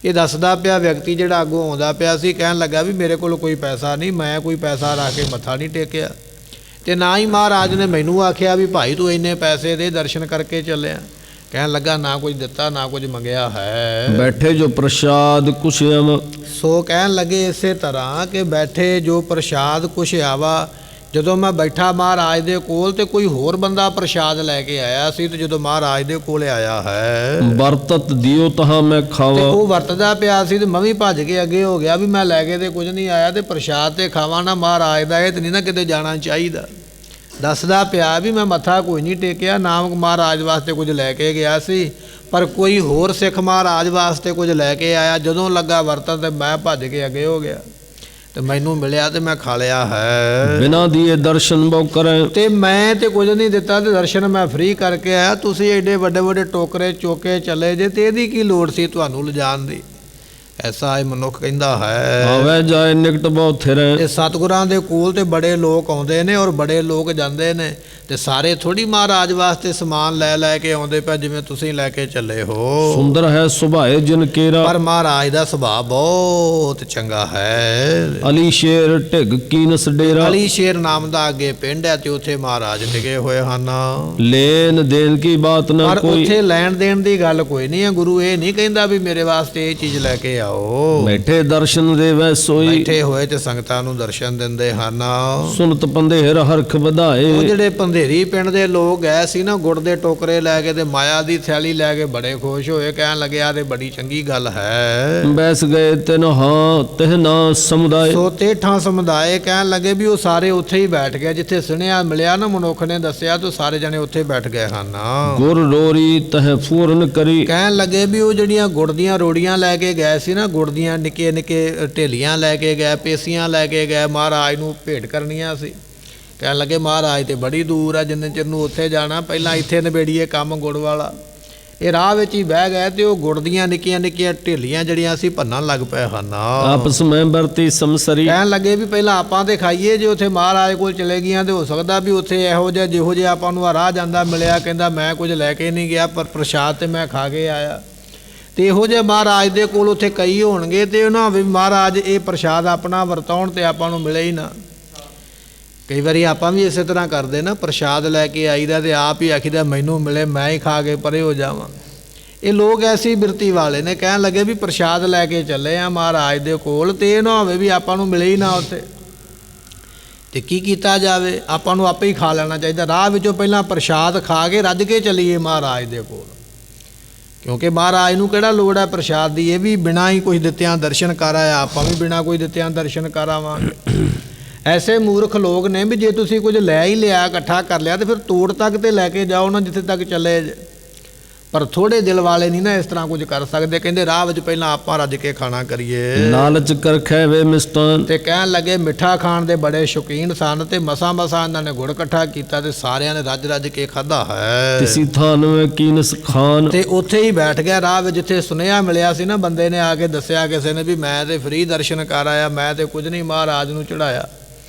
ਇਹ ਦੱਸਦਾ ਪਿਆ ਵਿਅਕਤੀ ਜਿਹੜਾ ਅੱਗੋਂ ਆਉਂਦਾ ਪਿਆ ਸੀ, ਕਹਿਣ ਲੱਗਾ ਵੀ ਮੇਰੇ ਕੋਲ ਕੋਈ ਪੈਸਾ ਨਹੀਂ, ਮੈਂ ਕੋਈ ਪੈਸਾ ਰੱਖ ਕੇ ਮੱਥਾ ਨਹੀਂ ਟੇਕਿਆ, ਤੇ ਨਾ ਹੀ ਮਹਾਰਾਜ ਨੇ ਮੈਨੂੰ ਆਖਿਆ ਵੀ ਭਾਈ ਤੂੰ ਇੰਨੇ ਪੈਸੇ ਦੇ ਦਰਸ਼ਨ ਕਰਕੇ ਚੱਲਿਆ। ਕਹਿਣ ਲੱਗਾ ਨਾ ਕੁਝ ਦਿੱਤਾ ਨਾ ਕੁਝ ਮੰਗਿਆ ਹੈ। ਬੈਠੇ ਜੋ ਪ੍ਰਸ਼ਾਦ ਕੁਛ ਅਮ। ਸੋ ਕਹਿਣ ਲੱਗੇ ਇਸੇ ਤਰ੍ਹਾਂ ਕਿ ਬੈਠੇ ਜੋ ਪ੍ਰਸ਼ਾਦ ਕੁਛ ਆਵਾ। ਜਦੋਂ ਮੈਂ ਬੈਠਾ ਮਹਾਰਾਜ ਦੇ ਕੋਲ ਤੇ ਕੋਈ ਹੋਰ ਬੰਦਾ ਪ੍ਰਸ਼ਾਦ ਲੈ ਕੇ ਆਇਆ ਸੀ, ਤੇ ਜਦੋਂ ਮਹਾਰਾਜ ਦੇ ਕੋਲ ਆਇਆ ਹੈ, ਵਰਤਤ ਦਿਓ ਤਹਾਂ ਮੈਂ ਤੇ ਖਾਵਾ। ਉਹ ਵਰਤਦਾ ਪਿਆ ਸੀ ਤੇ ਮੈਂ ਵੀ ਭੱਜ ਕੇ ਅੱਗੇ ਹੋ ਗਿਆ ਵੀ ਮੈਂ ਲੈ ਕੇ ਤੇ ਕੁਝ ਨਹੀਂ ਆਇਆ, ਤੇ ਪ੍ਰਸ਼ਾਦ ਤੇ ਖਾਵਾਂ ਨਾ ਮਹਾਰਾਜ ਦਾ, ਇਹ ਤੇ ਨਹੀਂ ਨਾ ਕਿਤੇ ਜਾਣਾ ਚਾਹੀਦਾ। ਦੱਸਦਾ ਪਿਆ ਵੀ ਮੈਂ ਮੱਥਾ ਕੋਈ ਨਹੀਂ ਟੇਕਿਆ, ਨਾਮ ਮਹਾਰਾਜ ਵਾਸਤੇ ਕੁਝ ਲੈ ਕੇ ਗਿਆ ਸੀ, ਪਰ ਕੋਈ ਹੋਰ ਸਿੱਖ ਮਹਾਰਾਜ ਵਾਸਤੇ ਕੁਝ ਲੈ ਕੇ ਆਇਆ। ਜਦੋਂ ਲੱਗਾ ਵਰਤਨ ਤੇ ਮੈਂ ਭੱਜ ਕੇ ਅੱਗੇ ਹੋ ਗਿਆ, ਤੇ ਮੈਨੂੰ ਮਿਲਿਆ ਤੇ ਮੈਂ ਖਾ ਲਿਆ ਹੈ। ਬਿਨਾ ਦੀਏ ਦਰਸ਼ਨ ਬਹੁ ਕਰੇ। ਤੇ ਮੈਂ ਤੇ ਕੁਝ ਨਹੀਂ ਦਿੱਤਾ ਤੇ ਦਰਸ਼ਨ ਮੈਂ ਫ੍ਰੀ ਕਰਕੇ ਆਇਆ। ਤੁਸੀਂ ਐਡੇ ਵੱਡੇ ਵੱਡੇ ਟੋਕਰੇ ਚੋਕੇ ਚਲੇ ਜੇ, ਤੇ ਇਹਦੀ ਕੀ ਲੋੜ ਸੀ ਤੁਹਾਨੂੰ ਲਿਜਾਣ ਦੀ? ਐਸਾ ਇਹ ਮਨੁੱਖ ਕਹਿੰਦਾ ਹੈ। ਆਵੇ ਜਾਏ ਨਿਕਟ ਬਹੁ ਥਿਰੇ। ਤੇ ਸਤਿਗੁਰਾਂ ਦੇ ਕੋਲ ਤੇ ਬੜੇ ਲੋਕ ਆਉਂਦੇ ਨੇ ਔਰ ਬੜੇ ਲੋਕ ਜਾਂਦੇ ਨੇ, ਤੇ ਸਾਰੇ ਥੋੜੀ ਮਹਾਰਾਜ ਵਾਸਤੇ ਸਮਾਨ ਲੈ ਲੈ ਕੇ ਆਉਂਦੇ ਪਏ ਜਿਵੇਂ ਤੁਸੀਂ ਲੈ ਕੇ ਚੱਲੇ ਹੋ। ਸੁੰਦਰ ਹੈ ਸੁਭਾਏ ਜਿਨ ਕੇਰਾ। ਪਰ ਮਹਾਰਾਜ ਦਾ ਸੁਭਾਅ ਬਹੁਤ ਚੰਗਾ ਹੈ। ਅਲੀ ਸ਼ੇਰ ਢਿਗ ਕੀਨਸ ਡੇਰਾ। ਅਲੀ ਸ਼ੇਰ ਨਾਮ ਦਾ ਅੱਗੇ ਪਿੰਡ ਹੈ, ਤੇ ਉੱਥੇ ਮਹਾਰਾਜ ਟਿਕੇ ਹੋਏ ਹਨ। ਲੈਣ ਦੇਣ ਕੀ ਬਾਤ ਨਾ ਪਰ ਕੋਈ। ਉੱਥੇ ਲੈਣ ਦੇਣ ਦੀ ਗੱਲ ਕੋਈ ਨਹੀਂ ਹੈ। ਗੁਰੂ ਇਹ ਨਹੀਂ ਕਹਿੰਦਾ ਵੀ ਮੇਰੇ ਵਾਸਤੇ ਇਹ ਚੀਜ਼ ਲੈ ਕੇ ਆਓ। ਬੈਠੇ ਦਰਸ਼ਨ ਦੇਵੈ ਸੋਈ। ਬੈਠੇ ਹੋਏ ਤੇ ਸੰਗਤਾਂ ਨੂੰ ਦਰਸ਼ਨ ਦਿੰਦੇ ਹਨ। ਸੁਨਤ ਪੰਧੇਰ ਹਰਖ ਵਧਾਏ। ਉਹ ਜਿਹੜੇ ਪੰਧੇਰੀ ਪਿੰਡ ਦੇ ਲੋਕ ਗਏ ਸੀ ਨਾ, ਗੁੜ ਦੇ ਟੋਕਰੇ ਲੈ ਕੇ ਤੇ ਮਾਇਆ ਦੀ ਥੈਲੀ ਲੈ ਕੇ ਬੜੇ ਖੁਸ਼ ਹੋਏ, ਕਹਿਣ ਲੱਗਿਆ ਤੇ ਬੜੀ ਚੰਗੀ ਗੱਲ ਹੈ। ਬੈਸ ਗਏ ਤਿਨ ਹਾਂ ਤਿਹ ਨਾ ਸਮੁਦਾਇ। ਸੋ ਤੇਠਾਂ ਸਮੁਦਾਇ, ਕਹਿਣ ਲੱਗੇ ਵੀ ਉਹ ਸਾਰੇ ਉੱਥੇ ਹੀ ਬੈਠ ਗਏ ਜਿੱਥੇ ਸੁਣਿਆ ਮਿਲਿਆ ਨਾ, ਮਨੁੱਖ ਨੇ ਦੱਸਿਆ, ਤਾਂ ਸਾਰੇ ਜਣੇ ਉੱਥੇ ਬੈਠ ਗਏ ਹਨ। ਗੁਰ ਰੋਰੀ ਤਹ ਫੂਰਨ ਕਰੀ। ਕਹਿਣ ਲੱਗੇ ਵੀ ਉਹ ਜਿਹੜੀਆਂ ਗੁੜ ਦੀਆਂ ਰੋੜੀਆਂ ਲੈ ਕੇ ਗਏ ਸੀ ਨਾ, ਗੁੜ ਦੀਆਂ ਨਿੱਕੇ ਨਿੱਕੇ ਢੇਲੀਆਂ ਲੈ ਕੇ ਗਏ, ਪੇਸੀਆਂ ਲੈ ਕੇ ਗਏ, ਮਹਾਰਾਜ ਨੂੰ ਭੇਟ ਕਰਨੀਆਂ ਸੀ। ਕਹਿਣ ਲੱਗੇ ਮਹਾਰਾਜ ਤੇ ਬੜੀ ਦੂਰ ਆ, ਜਿੰਨੇ ਚਿਰ ਨੂੰ ਉੱਥੇ ਜਾਣਾ ਪਹਿਲਾਂ ਇੱਥੇ ਨਿਬੇੜੀਏ ਕੰਮ ਗੁੜ ਵਾਲਾ। ਇਹ ਰਾਹ ਵਿੱਚ ਹੀ ਬਹਿ ਗਏ, ਤੇ ਉਹ ਗੁੜ ਦੀਆਂ ਨਿੱਕੀਆਂ ਨਿੱਕੀਆਂ ਢੇਲੀਆਂ ਜਿਹੜੀਆਂ ਸੀ ਭੰਨਣ ਲੱਗ ਪਏ ਹਨ। ਆਪਸ ਮੈਂ ਵਰਤੀ ਸਮਸਰੀ। ਕਹਿਣ ਲੱਗੇ ਵੀ ਪਹਿਲਾਂ ਆਪਾਂ ਤੇ ਖਾਈਏ, ਜੇ ਉੱਥੇ ਮਹਾਰਾਜ ਕੋਲ ਚਲੇ ਗਈਆਂ ਤੇ ਹੋ ਸਕਦਾ ਵੀ ਉੱਥੇ ਇਹੋ ਜਿਹਾ ਜਿਹੋ ਜਿਹਾ ਆਪਾਂ ਨੂੰ ਰਾਹ ਜਾਂਦਾ ਮਿਲਿਆ, ਕਹਿੰਦਾ ਮੈਂ ਕੁਝ ਲੈ ਕੇ ਨਹੀਂ ਗਿਆ ਪਰ ਪ੍ਰਸ਼ਾਦ ਤੇ ਮੈਂ ਖਾ ਕੇ ਆਇਆ। ਤੇ ਇਹੋ ਜਿਹੇ ਮਹਾਰਾਜ ਦੇ ਕੋਲ ਉੱਥੇ ਕਈ ਹੋਣਗੇ, ਤੇ ਉਹਨਾਂ ਵੀ ਮਹਾਰਾਜ ਇਹ ਪ੍ਰਸ਼ਾਦ ਆਪਣਾ ਵਰਤਾਉਣ ਤੇ ਆਪਾਂ ਨੂੰ ਮਿਲੇ ਹੀ ਨਾ। ਕਈ ਵਾਰੀ ਆਪਾਂ ਵੀ ਇਸੇ ਤਰ੍ਹਾਂ ਕਰਦੇ ਨਾ, ਪ੍ਰਸ਼ਾਦ ਲੈ ਕੇ ਆਈਦਾ ਤੇ ਆਪ ਹੀ ਆਖੀਦਾ ਮੈਨੂੰ ਮਿਲੇ ਮੈਂ ਹੀ ਖਾ ਕੇ ਪਰੇ ਹੋ ਜਾਵਾਂ। ਇਹ ਲੋਕ ਐਸੀ ਬਿਰਤੀ ਵਾਲੇ ਨੇ, ਕਹਿਣ ਲੱਗੇ ਵੀ ਪ੍ਰਸ਼ਾਦ ਲੈ ਕੇ ਚੱਲੇ ਆ ਮਹਾਰਾਜ ਦੇ ਕੋਲ, ਤੇ ਇਹ ਨਾ ਹੋਵੇ ਵੀ ਆਪਾਂ ਨੂੰ ਮਿਲੇ ਹੀ ਨਾ ਉੱਥੇ, ਤੇ ਕੀ ਕੀਤਾ ਜਾਵੇ, ਆਪਾਂ ਨੂੰ ਆਪੇ ਹੀ ਖਾ ਲੈਣਾ ਚਾਹੀਦਾ। ਰਾਹ ਵਿੱਚੋਂ ਪਹਿਲਾਂ ਪ੍ਰਸ਼ਾਦ ਖਾ ਕੇ ਰੱਜ ਕੇ ਚੱਲੀਏ ਮਹਾਰਾਜ ਦੇ ਕੋਲ, ਕਿਉਂਕਿ ਮਹਾਰਾਜ ਨੂੰ ਕਿਹੜਾ ਲੋੜ ਹੈ ਪ੍ਰਸ਼ਾਦ ਦੀ, ਇਹ ਵੀ ਬਿਨਾਂ ਹੀ ਕੁਝ ਦਿੱਤਿਆਂ ਦਰਸ਼ਨ ਕਰ ਆਇਆ, ਆਪਾਂ ਵੀ ਬਿਨਾਂ ਕੁਝ ਦਿੱਤਿਆਂ ਦਰਸ਼ਨ ਕਰ ਆਵਾਂਗੇ। ਐਸੇ ਮੂਰਖ ਲੋਕ ਨੇ ਵੀ ਜੇ ਤੁਸੀਂ ਕੁਝ ਲੈ ਹੀ ਲਿਆ, ਇਕੱਠਾ ਕਰ ਲਿਆ, ਤੇ ਫਿਰ ਤੋੜ ਤੱਕ ਤੇ ਲੈ ਕੇ ਜਾਓ ਨਾ ਜਿੱਥੇ ਤੱਕ ਚੱਲੇ ਜੇ। ਪਰ ਥੋੜੇ ਦਿਲ ਵਾਲੇ ਨਹੀਂ ਨਾ ਇਸ ਤਰ੍ਹਾਂ ਕੁਝ ਕਰ ਸਕਦੇ, ਕਹਿੰਦੇ ਰਾਹ ਵਿੱਚ ਪਹਿਲਾਂ ਆਪਾਂ ਰੱਜ ਕੇ ਖਾਣਾ ਕਰੀਏ। ਲਾਲਚ ਕਰਖੈ ਵੇ ਮਿਸਟਾਨ, ਤੇ ਕਹਿਣ ਲੱਗੇ ਮਿੱਠਾ ਖਾਣ ਦੇ ਬੜੇ ਸ਼ੌਕੀਨ ਸਨ, ਤੇ ਮਸਾਂ ਇਹਨਾਂ ਨੇ ਗੁੜ ਇਕੱਠਾ ਕੀਤਾ ਤੇ ਸਾਰਿਆਂ ਨੇ ਰੱਜ ਰੱਜ ਕੇ ਖਾਧਾ ਹੈ। ਤਿਸੀ ਥਾਨ ਵਿੱਚ ਕੀਨਸ ਖਾਨ, ਤੇ ਉੱਥੇ ਹੀ ਬੈਠ ਗਿਆ ਰਾਹ ਵਿੱਚ, ਜਿੱਥੇ ਸੁਨੇਹਾ ਮਿਲਿਆ ਸੀ ਨਾ, ਬੰਦੇ ਨੇ ਆ ਕੇ ਦੱਸਿਆ ਕਿਸੇ ਨੇ ਵੀ ਮੈਂ ਤੇ ਫ੍ਰੀ ਦਰਸ਼ਨ ਕਰ ਆਇਆ, ਮੈਂ ਤੇ ਕੁਝ ਨਹੀਂ ਮਹਾਰਾਜ ਨੂੰ ਚੜਾਇਆ।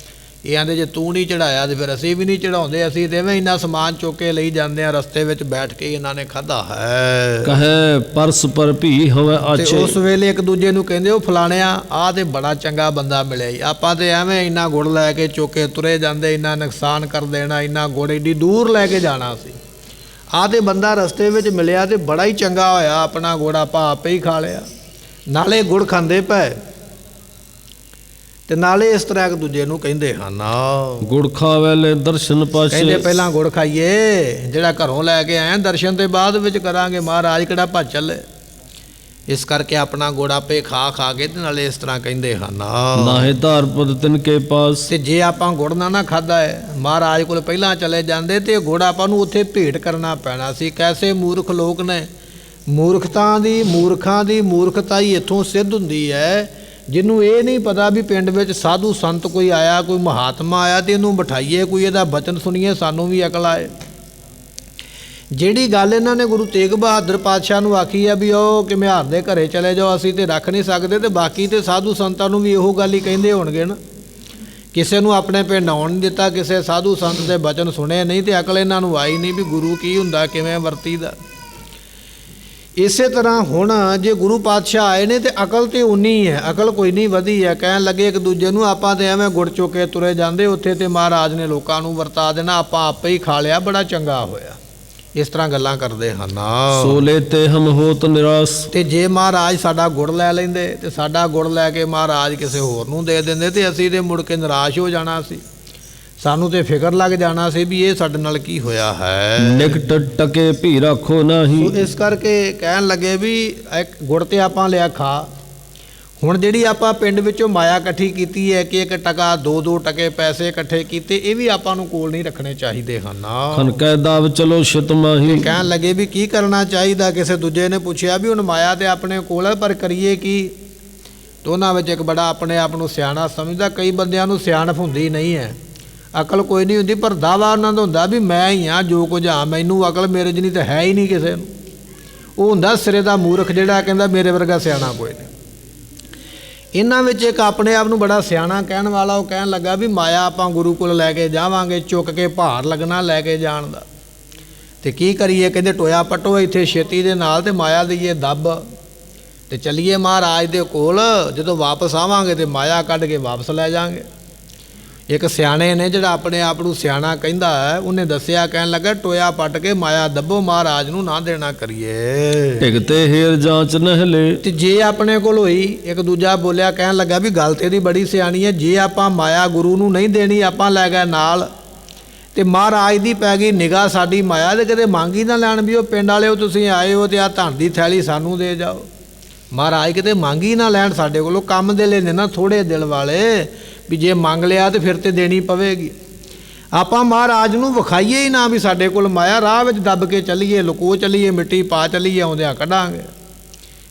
ਇਹ ਆਂਦੇ ਜੇ ਤੂੰ ਨਹੀਂ ਚੜਾਇਆ ਤੇ ਫਿਰ ਅਸੀਂ ਵੀ ਨਹੀਂ ਚੜਾਉਂਦੇ, ਅਸੀਂ ਤੇ ਐਵੇਂ ਇੰਨਾ ਸਮਾਨ ਚੁੱਕ ਕੇ ਲਈ ਜਾਂਦੇ ਆ, ਰਸਤੇ ਵਿੱਚ ਬੈਠ ਕੇ ਇਹਨਾਂ ਨੇ ਖਾਧਾ ਹੈ। ਕਹੇ ਪਰਸ ਪਰ ਭੀ ਹੋਵੇ ਤੇ ਆਛੇ, ਉਸ ਵੇਲੇ ਇੱਕ ਦੂਜੇ ਨੂੰ ਕਹਿੰਦੇ ਉਹ ਫਲਾਣਿਆ ਆਹ ਤੇ ਬੜਾ ਚੰਗਾ ਬੰਦਾ ਮਿਲਿਆ ਜੀ, ਆਪਾਂ ਤੇ ਐਵੇਂ ਇੰਨਾ ਗੁੜ ਲੈ ਕੇ ਚੁੱਕ ਕੇ ਤੁਰੇ ਜਾਂਦੇ, ਇੰਨਾ ਨੁਕਸਾਨ ਕਰ ਦੇਣਾ, ਇੰਨਾ ਗੁੜ ਏਡੀ ਦੂਰ ਲੈ ਕੇ ਜਾਣਾ ਸੀ, ਆਹ ਤੇ ਬੰਦਾ ਰਸਤੇ ਵਿੱਚ ਮਿਲਿਆ ਤੇ ਬੜਾ ਹੀ ਚੰਗਾ ਹੋਇਆ, ਆਪਣਾ ਗੁੜ ਆਪਾਂ ਆਪੇ ਹੀ ਖਾ ਲਿਆ, ਨਾਲੇ ਗੁੜ ਖਾਂਦੇ ਪਏ ਤੇ ਨਾਲੇ ਇਸ ਤਰ੍ਹਾਂ ਇੱਕ ਦੂਜੇ ਨੂੰ ਕਹਿੰਦੇ ਹਨ ਗੁੜ ਖਾਵੇ ਲੈ ਦਰਸ਼ਨ ਪਾਛੇ, ਕਹਿੰਦੇ ਪਹਿਲਾਂ ਗੁੜ ਖਾਈਏ, ਜਿਹੜਾ ਘਰੋਂ ਲੈ ਕੇ ਆਏ ਦਰਸ਼ਨ ਤੇ ਬਾਅਦ ਵਿੱਚ ਕਰਾਂਗੇ, ਮਹਾਰਾਜ ਕਿਹੜਾ ਭੱਜ ਚੱਲੇ। ਇਸ ਕਰਕੇ ਆਪਣਾ ਗੁੜ ਆਪੇ ਖਾ ਖਾ ਕੇ ਤੇ ਨਾਲੇ ਇਸ ਤਰ੍ਹਾਂ ਕਹਿੰਦੇ ਹਨ ਨਾਹੇ ਧਾਰ ਪਦ ਤਿਨ ਕੇ ਪਾਸ। ਤੇ ਜੇ ਆਪਾਂ ਗੁੜ ਨਾ ਖਾਧਾ ਹੈ, ਮਹਾਰਾਜ ਕੋਲ ਪਹਿਲਾਂ ਚਲੇ ਜਾਂਦੇ ਤੇ ਗੁੜ ਆਪਾਂ ਨੂੰ ਉੱਥੇ ਭੇਟ ਕਰਨਾ ਪੈਣਾ ਸੀ। ਕੈਸੇ ਮੂਰਖ ਲੋਕ ਨੇ, ਮੂਰਖਾਂ ਦੀ ਮੂਰਖਤਾ ਹੀ ਇੱਥੋਂ ਸਿੱਧ ਹੁੰਦੀ ਹੈ, ਜਿਹਨੂੰ ਇਹ ਨਹੀਂ ਪਤਾ ਵੀ ਪਿੰਡ ਵਿੱਚ ਸਾਧੂ ਸੰਤ ਕੋਈ ਆਇਆ, ਕੋਈ ਮਹਾਤਮਾ ਆਇਆ ਤੇ ਇਹਨੂੰ ਬਿਠਾਈਏ, ਕੋਈ ਇਹਦਾ ਬਚਨ ਸੁਣੀਏ, ਸਾਨੂੰ ਵੀ ਅਕਲ ਆਏ। ਜਿਹੜੀ ਗੱਲ ਇਹਨਾਂ ਨੇ ਗੁਰੂ ਤੇਗ ਬਹਾਦਰ ਪਾਤਸ਼ਾਹ ਨੂੰ ਆਖੀ ਆ ਵੀ ਉਹ ਘੁਮਿਆਰ ਦੇ ਘਰੇ ਚਲੇ ਜਾਓ, ਅਸੀਂ ਤੇ ਰੱਖ ਨਹੀਂ ਸਕਦੇ, ਤੇ ਬਾਕੀ ਤੇ ਸਾਧੂ ਸੰਤਾਂ ਨੂੰ ਵੀ ਇਹੋ ਗੱਲ ਹੀ ਕਹਿੰਦੇ ਹੋਣਗੇ ਨਾ। ਕਿਸੇ ਨੂੰ ਆਪਣੇ ਪਿੰਡ ਆਉਣ ਨਹੀਂ ਦਿੱਤਾ, ਕਿਸੇ ਸਾਧੂ ਸੰਤ ਦੇ ਬਚਨ ਸੁਣੇ ਨਹੀਂ, ਤੇ ਅਕਲ ਇਹਨਾਂ ਨੂੰ ਆਈ ਨਹੀਂ ਵੀ ਗੁਰੂ ਕੀ ਹੁੰਦਾ, ਕਿਵੇਂ ਵਰਤੀਦਾ। ਇਸੇ ਤਰ੍ਹਾਂ ਹੁਣ ਜੇ ਗੁਰੂ ਪਾਤਸ਼ਾਹ ਆਏ ਨੇ ਤੇ ਅਕਲ ਤੇ ਉਨੀ ਹੈ, ਅਕਲ ਕੋਈ ਨਹੀਂ ਵਧੀ ਹੈ। ਕਹਿਣ ਲੱਗੇ ਇੱਕ ਦੂਜੇ ਨੂੰ ਆਪਾਂ ਤੇ ਐਵੇਂ ਗੁੜ ਚੁੱਕੇ ਤੁਰੇ ਜਾਂਦੇ, ਉੱਥੇ ਤੇ ਮਹਾਰਾਜ ਨੇ ਲੋਕਾਂ ਨੂੰ ਵਰਤਾ ਦੇਣਾ, ਆਪਾਂ ਆਪੇ ਹੀ ਖਾ ਲਿਆ, ਬੜਾ ਚੰਗਾ ਹੋਇਆ। ਇਸ ਤਰ੍ਹਾਂ ਗੱਲਾਂ ਕਰਦੇ ਹਨ। ਸੋਲੇ ਤੇ ਹਮ ਹੋਤ ਨਿਰਾਸ, ਤੇ ਜੇ ਮਹਾਰਾਜ ਸਾਡਾ ਗੁੜ ਲੈ ਲੈਂਦੇ ਤੇ ਸਾਡਾ ਗੁੜ ਲੈ ਕੇ ਮਹਾਰਾਜ ਕਿਸੇ ਹੋਰ ਨੂੰ ਦੇ ਦਿੰਦੇ ਤੇ ਅਸੀਂ ਤੇ ਮੁੜ ਕੇ ਨਿਰਾਸ਼ ਹੋ ਜਾਣਾ ਸੀ, ਸਾਨੂੰ ਤੇ ਫਿਕਰ ਲੱਗ ਜਾਣਾ ਸੀ ਵੀ ਇਹ ਸਾਡੇ ਨਾਲ ਕੀ ਹੋਇਆ ਹੈ। ਨਿਕਟ ਟਕੇ ਭੀ ਰੱਖੋ ਨਹੀਂ। ਇਸ ਕਰਕੇ ਕਹਿਣ ਲੱਗੇ ਵੀ ਇੱਕ ਗੁੜ ਤੇ ਆਪਾਂ ਲਿਆ ਖਾ, ਹੁਣ ਜਿਹੜੀ ਆਪਾਂ ਪਿੰਡ ਵਿੱਚੋਂ ਮਾਇਆ ਇਕੱਠੀ ਕੀਤੀ ਹੈ ਕਿ 1 ਟਕਾ 2-2 ਟਕੇ ਪੈਸੇ ਇਕੱਠੇ ਕੀਤੇ, ਇਹ ਵੀ ਆਪਾਂ ਨੂੰ ਕੋਲ ਨਹੀਂ ਰੱਖਣੇ ਚਾਹੀਦੇ ਹਨ। ਖਨਕੈ ਦਾਵ ਚਲੋ ਸ਼ਤਮਾਹੀ, ਕਹਿਣ ਲੱਗੇ ਵੀ ਕੀ ਕਰਨਾ ਚਾਹੀਦਾ। ਕਿਸੇ ਦੂਜੇ ਨੇ ਪੁੱਛਿਆ ਵੀ ਹੁਣ ਮਾਇਆ ਤੇ ਆਪਣੇ ਕੋਲ ਹੈ, ਪਰ ਕਰੀਏ ਕੀ। ਦੋਨਾਂ ਵਿੱਚ ਇੱਕ ਬੜਾ ਆਪਣੇ ਆਪ ਨੂੰ ਸਿਆਣਾ ਸਮਝਦਾ, ਕਈ ਬੰਦਿਆਂ ਨੂੰ ਸਿਆਣਪ ਹੁੰਦੀ ਨਹੀਂ ਹੈ, ਅਕਲ ਕੋਈ ਨਹੀਂ ਹੁੰਦੀ, ਪਰ ਦਾਵਾ ਉਹਨਾਂ ਦਾ ਹੁੰਦਾ ਵੀ ਮੈਂ ਹੀ ਹਾਂ ਜੋ ਕੁਝ ਹਾਂ, ਮੈਨੂੰ ਅਕਲ ਮੇਰੇ ਜਿੰਨੀ ਤਾਂ ਹੈ ਹੀ ਨਹੀਂ ਕਿਸੇ ਨੂੰ। ਉਹ ਹੁੰਦਾ ਸਿਰੇ ਦਾ ਮੂਰਖ ਜਿਹੜਾ ਕਹਿੰਦਾ ਮੇਰੇ ਵਰਗਾ ਸਿਆਣਾ ਕੋਈ ਨਹੀਂ। ਇਹਨਾਂ ਵਿੱਚ ਇੱਕ ਆਪਣੇ ਆਪ ਨੂੰ ਬੜਾ ਸਿਆਣਾ ਕਹਿਣ ਵਾਲਾ, ਉਹ ਕਹਿਣ ਲੱਗਾ ਵੀ ਮਾਇਆ ਆਪਾਂ ਗੁਰੂ ਕੋਲ ਲੈ ਕੇ ਜਾਵਾਂਗੇ, ਚੁੱਕ ਕੇ ਭਾਰ ਲੱਗਣਾ ਲੈ ਕੇ ਜਾਣ ਦਾ, ਤੇ ਕੀ ਕਰੀਏ। ਕਹਿੰਦੇ ਟੋਇਆ ਪੱਟੋ ਇੱਥੇ ਛੇਤੀ ਦੇ ਨਾਲ ਤੇ ਮਾਇਆ ਦਈਏ ਦੱਬ, ਤੇ ਚੱਲੀਏ ਮਹਾਰਾਜ ਦੇ ਕੋਲ, ਜਦੋਂ ਵਾਪਸ ਆਵਾਂਗੇ ਤੇ ਮਾਇਆ ਕੱਢ ਕੇ ਵਾਪਸ ਲੈ ਜਾਵਾਂਗੇ। ਇੱਕ ਸਿਆਣੇ ਨੇ ਜਿਹੜਾ ਆਪਣੇ ਆਪ ਨੂੰ ਸਿਆਣਾ ਕਹਿੰਦਾ ਹੈ, ਉਹਨੇ ਦੱਸਿਆ, ਕਹਿਣ ਲੱਗਾ ਟੋਇਆ ਪੱਟ ਕੇ ਮਾਇਆ ਦੱਬੋ, ਮਹਾਰਾਜ ਨੂੰ ਨਾ ਦੇਣਾ ਕਰੀਏ। ਢਿਗਤੇ ਹੇਰ ਜਾਂਚ ਨਹਿਲੇ, ਤੇ ਜੇ ਆਪਣੇ ਕੋਲ ਹੋਈ, ਇੱਕ ਦੂਜਾ ਬੋਲਿਆ, ਕਹਿਣ ਲੱਗਾ ਵੀ ਗੱਲ ਤੇ ਇਹਦੀ ਬੜੀ ਸਿਆਣੀ ਹੈ, ਜੇ ਆਪਾਂ ਮਾਇਆ ਗੁਰੂ ਨੂੰ ਨਹੀਂ ਦੇਣੀ, ਆਪਾਂ ਲੈ ਗਏ ਨਾਲ, ਤੇ ਮਹਾਰਾਜ ਦੀ ਪੈ ਗਈ ਨਿਗਾਹ ਸਾਡੀ ਮਾਇਆ ਦੇ, ਕਿਤੇ ਮੰਗੀ ਨਾ ਲੈਣ ਵੀ ਉਹ ਪਿੰਡ ਵਾਲਿਓ ਤੁਸੀਂ ਆਏ ਹੋ ਤੇ ਆਹ ਧਨ ਦੀ ਥੈਲੀ ਸਾਨੂੰ ਦੇ ਜਾਓ। ਮਹਾਰਾਜ ਕਿਤੇ ਮੰਗੀ ਨਾ ਲੈਣ ਸਾਡੇ ਕੋਲੋਂ, ਕੰਮ ਦੇ ਲੈਂਦੇ ਨਾ ਥੋੜੇ ਦਿਲ ਵਾਲੇ, ਵੀ ਜੇ ਮੰਗ ਲਿਆ ਤੇ ਫਿਰ ਤੇ ਦੇਣੀ ਪਵੇਗੀ। ਆਪਾਂ ਮਹਾਰਾਜ ਨੂੰ ਵਿਖਾਈਏ ਹੀ ਨਾ ਵੀ ਸਾਡੇ ਕੋਲ ਮਾਇਆ, ਰਾਹ ਵਿੱਚ ਦੱਬ ਕੇ ਚੱਲੀਏ, ਲੁਕੋ ਚੱਲੀਏ, ਮਿੱਟੀ ਪਾ ਚੱਲੀਏ, ਆਉਂਦਿਆਂ ਕੱਢਾਂਗੇ।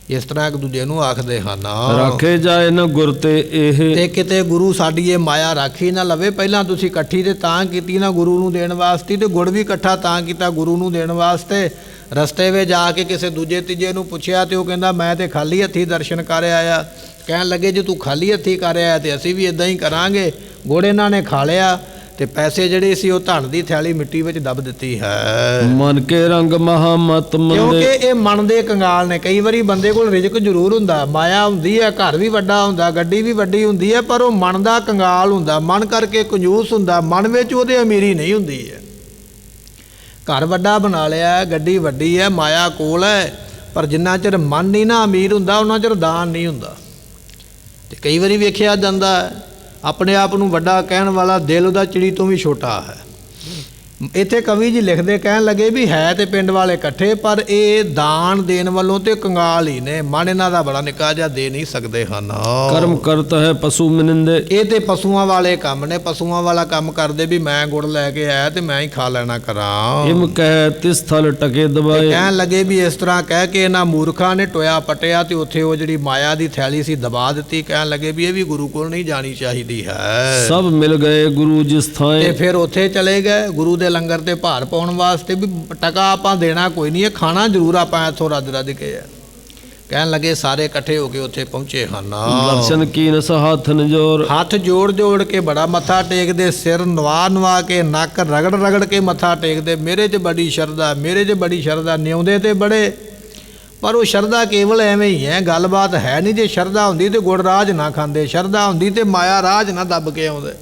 ਇਸ ਤਰ੍ਹਾਂ ਇੱਕ ਦੂਜੇ ਨੂੰ ਆਖਦੇ ਹਨ। ਰੱਖੇ ਜਾਏ ਨਾ ਗੁਰ ਤੇ ਇਹ, ਤੇ ਕਿਤੇ ਗੁਰੂ ਸਾਡੀ ਇਹ ਮਾਇਆ ਰਾਖੀ ਨਾ ਲਵੇ। ਪਹਿਲਾਂ ਤੁਸੀਂ ਇਕੱਠੀ ਤੇ ਤਾਂ ਕੀਤੀ ਨਾ ਗੁਰੂ ਨੂੰ ਦੇਣ ਵਾਸਤੇ, ਤੇ ਗੁੜ ਵੀ ਇਕੱਠਾ ਤਾਂ ਕੀਤਾ ਗੁਰੂ ਨੂੰ ਦੇਣ ਵਾਸਤੇ। ਰਸਤੇ ਵਿੱਚ ਜਾ ਕੇ ਕਿਸੇ ਦੂਜੇ ਤੀਜੇ ਨੂੰ ਪੁੱਛਿਆ ਤੇ ਉਹ ਕਹਿੰਦਾ ਮੈਂ ਤੇ ਖਾਲੀ ਹੱਥੀ ਦਰਸ਼ਨ ਕਰ ਆਇਆ। ਕਹਿਣ ਲੱਗੇ ਜੇ ਤੂੰ ਖਾਲੀ ਹੱਥੀ ਕਰ ਆਇਆ ਤੇ ਅਸੀਂ ਵੀ ਇਦਾਂ ਹੀ ਕਰਾਂਗੇ। ਗੁੜ ਇਹਨਾਂ ਨੇ ਖਾ ਲਿਆ ਤੇ ਪੈਸੇ ਜਿਹੜੇ ਸੀ ਉਹ ਧਨ ਦੀ ਥੈਲੀ ਮਿੱਟੀ ਵਿੱਚ ਦੱਬ ਦਿੱਤੀ ਹੈ। ਮਨ ਕੇ ਰੰਗ ਮਹਾ ਮਤ ਮੰਦੇ। ਕਿਉਂਕਿ ਇਹ ਮਨ ਦੇ ਕੰਗਾਲ ਨੇ। ਕਈ ਵਾਰੀ ਬੰਦੇ ਕੋਲ ਰਿਜ਼ਕ ਜ਼ਰੂਰ ਹੁੰਦਾ, ਮਾਇਆ ਹੁੰਦੀ ਹੈ, ਘਰ ਵੀ ਵੱਡਾ ਹੁੰਦਾ, ਗੱਡੀ ਵੀ ਵੱਡੀ ਹੁੰਦੀ ਹੈ, ਪਰ ਉਹ ਮਨ ਦਾ ਕੰਗਾਲ ਹੁੰਦਾ, ਮਨ ਕਰਕੇ ਕੰਜੂਸ ਹੁੰਦਾ, ਮਨ ਵਿੱਚ ਉਹਦੇ ਅਮੀਰੀ ਨਹੀਂ ਹੁੰਦੀ ਹੈ। ਘਰ ਵੱਡਾ ਬਣਾ ਲਿਆ, ਗੱਡੀ ਵੱਡੀ ਹੈ, ਮਾਇਆ ਕੋਲ ਹੈ, ਪਰ ਜਿੰਨਾ ਚਿਰ ਮਨ ਨਹੀਂ ਨਾ ਅਮੀਰ ਹੁੰਦਾ ਉਹਨਾਂ ਚਿਰ ਦਾਨ ਨਹੀਂ ਹੁੰਦਾ। ਤੇ ਕਈ ਵਾਰੀ ਵੇਖਿਆ ਜਾਂਦਾ ਆਪਣੇ ਆਪ ਨੂੰ ਵੱਡਾ ਕਹਿਣ ਵਾਲਾ ਦਿਲ ਉਹਦਾ ਚਿੜੀ ਤੋਂ ਵੀ ਛੋਟਾ ਹੈ। ਇੱਥੇ ਕਵੀ ਜੀ ਲਿਖਦੇ ਕਹਿਣ ਲੱਗੇ ਵੀ ਹੈ ਤੇ ਪਿੰਡ ਵਾਲੇ ਇਕੱਠੇ, ਪਰ ਇਹ ਦਾਨ ਦੇਣ ਵੱਲੋਂ ਤੇ ਕੰਗਾਲ ਹੀ ਨੇ। ਮਨ ਇਹਨਾਂ ਦਾ ਬੜਾ ਨਿੱਕਾ ਜਿਹਾ ਦੇ ਨਹੀਂ ਸਕਦੇ ਹਨ। ਕਰਮ ਕਰਤਾ ਹੈ ਪਸ਼ੂ ਮਿਨੰਦੇ। ਇਹ ਤੇ ਪਸ਼ੂਆਂ ਵਾਲੇ ਕੰਮ ਨੇ, ਪਸ਼ੂਆਂ ਵਾਲਾ ਕੰਮ ਕਰਦੇ ਵੀ ਮੈਂ ਗੁੜ ਲੈ ਕੇ ਆਇਆ ਤੇ ਮੈਂ ਹੀ ਖਾ ਲੈਣਾ ਕਰਾਂ। ਇਮ ਕਹਿ ਤਿਸ ਥਲ ਟਕੇ ਦਬਾਏ। ਕਹਿਣ ਲੱਗੇ ਵੀ ਇਸ ਤਰ੍ਹਾਂ ਕਹਿ ਕੇ ਇਹਨਾਂ ਮੂਰਖਾਂ ਨੇ ਟੋਇਆ ਪਟਿਆ ਤੇ ਉੱਥੇ ਉਹ ਜਿਹੜੀ ਮਾਇਆ ਦੀ ਥੈਲੀ ਸੀ ਦਬਾ ਦਿੱਤੀ। ਕਹਿਣ ਲੱਗੇ ਵੀ ਇਹ ਵੀ ਗੁਰੂ ਕੋਲ ਨਹੀਂ ਜਾਣੀ ਚਾਹੀਦੀ ਹੈ। ਸਭ ਮਿਲ ਗਏ ਗੁਰੂ ਜਿਸ ਥਾਂ। ਤੇ ਫਿਰ ਉੱਥੇ ਚਲੇ ਗਏ ਗੁਰੂ ਦੇ ਲੰਗਰ ਤੇ ਭਾਰ ਪਾਉਣ ਵਾਸਤੇ। ਵੀ ਟਕਾ ਆਪਾਂ ਦੇਣਾ ਕੋਈ ਨਹੀਂ ਹੈ, ਖਾਣਾ ਜ਼ਰੂਰ ਆਪਾਂ ਇੱਥੋਂ ਰੱਜ ਰੱਜ ਕੇ ਹੈ। ਕਹਿਣ ਲੱਗੇ ਸਾਰੇ ਇਕੱਠੇ ਹੋ ਕੇ ਉੱਥੇ ਪਹੁੰਚੇ ਹਨ। ਦਰਸ਼ਨ ਕੀਨਸ ਹੱਥ ਨਜੋਰ। ਹੱਥ ਜੋੜ ਜੋੜ ਕੇ ਬੜਾ ਮੱਥਾ ਟੇਕਦੇ, ਸਿਰ ਨਵਾ ਨਵਾ ਕੇ, ਨੱਕ ਰਗੜ ਰਗੜ ਕੇ ਮੱਥਾ ਟੇਕਦੇ। ਮੇਰੇ 'ਚ ਬੜੀ ਸ਼ਰਧਾ, ਮੇਰੇ 'ਚ ਬੜੀ ਸ਼ਰਧਾ। ਨਿਉਂਦੇ ਤੇ ਬੜੇ, ਪਰ ਉਹ ਸ਼ਰਧਾ ਕੇਵਲ ਐਵੇਂ ਹੀ ਹੈ, ਗੱਲਬਾਤ ਹੈ ਨਹੀਂ। ਜੇ ਸ਼ਰਧਾ ਹੁੰਦੀ ਤੇ ਗੁੜ ਰਾਜ ਨਾ ਖਾਂਦੇ, ਸ਼ਰਧਾ ਹੁੰਦੀ ਤੇ ਮਾਇਆ ਰਾਜ ਨਾ ਦੱਬ ਕੇ ਆਉਂਦੇ।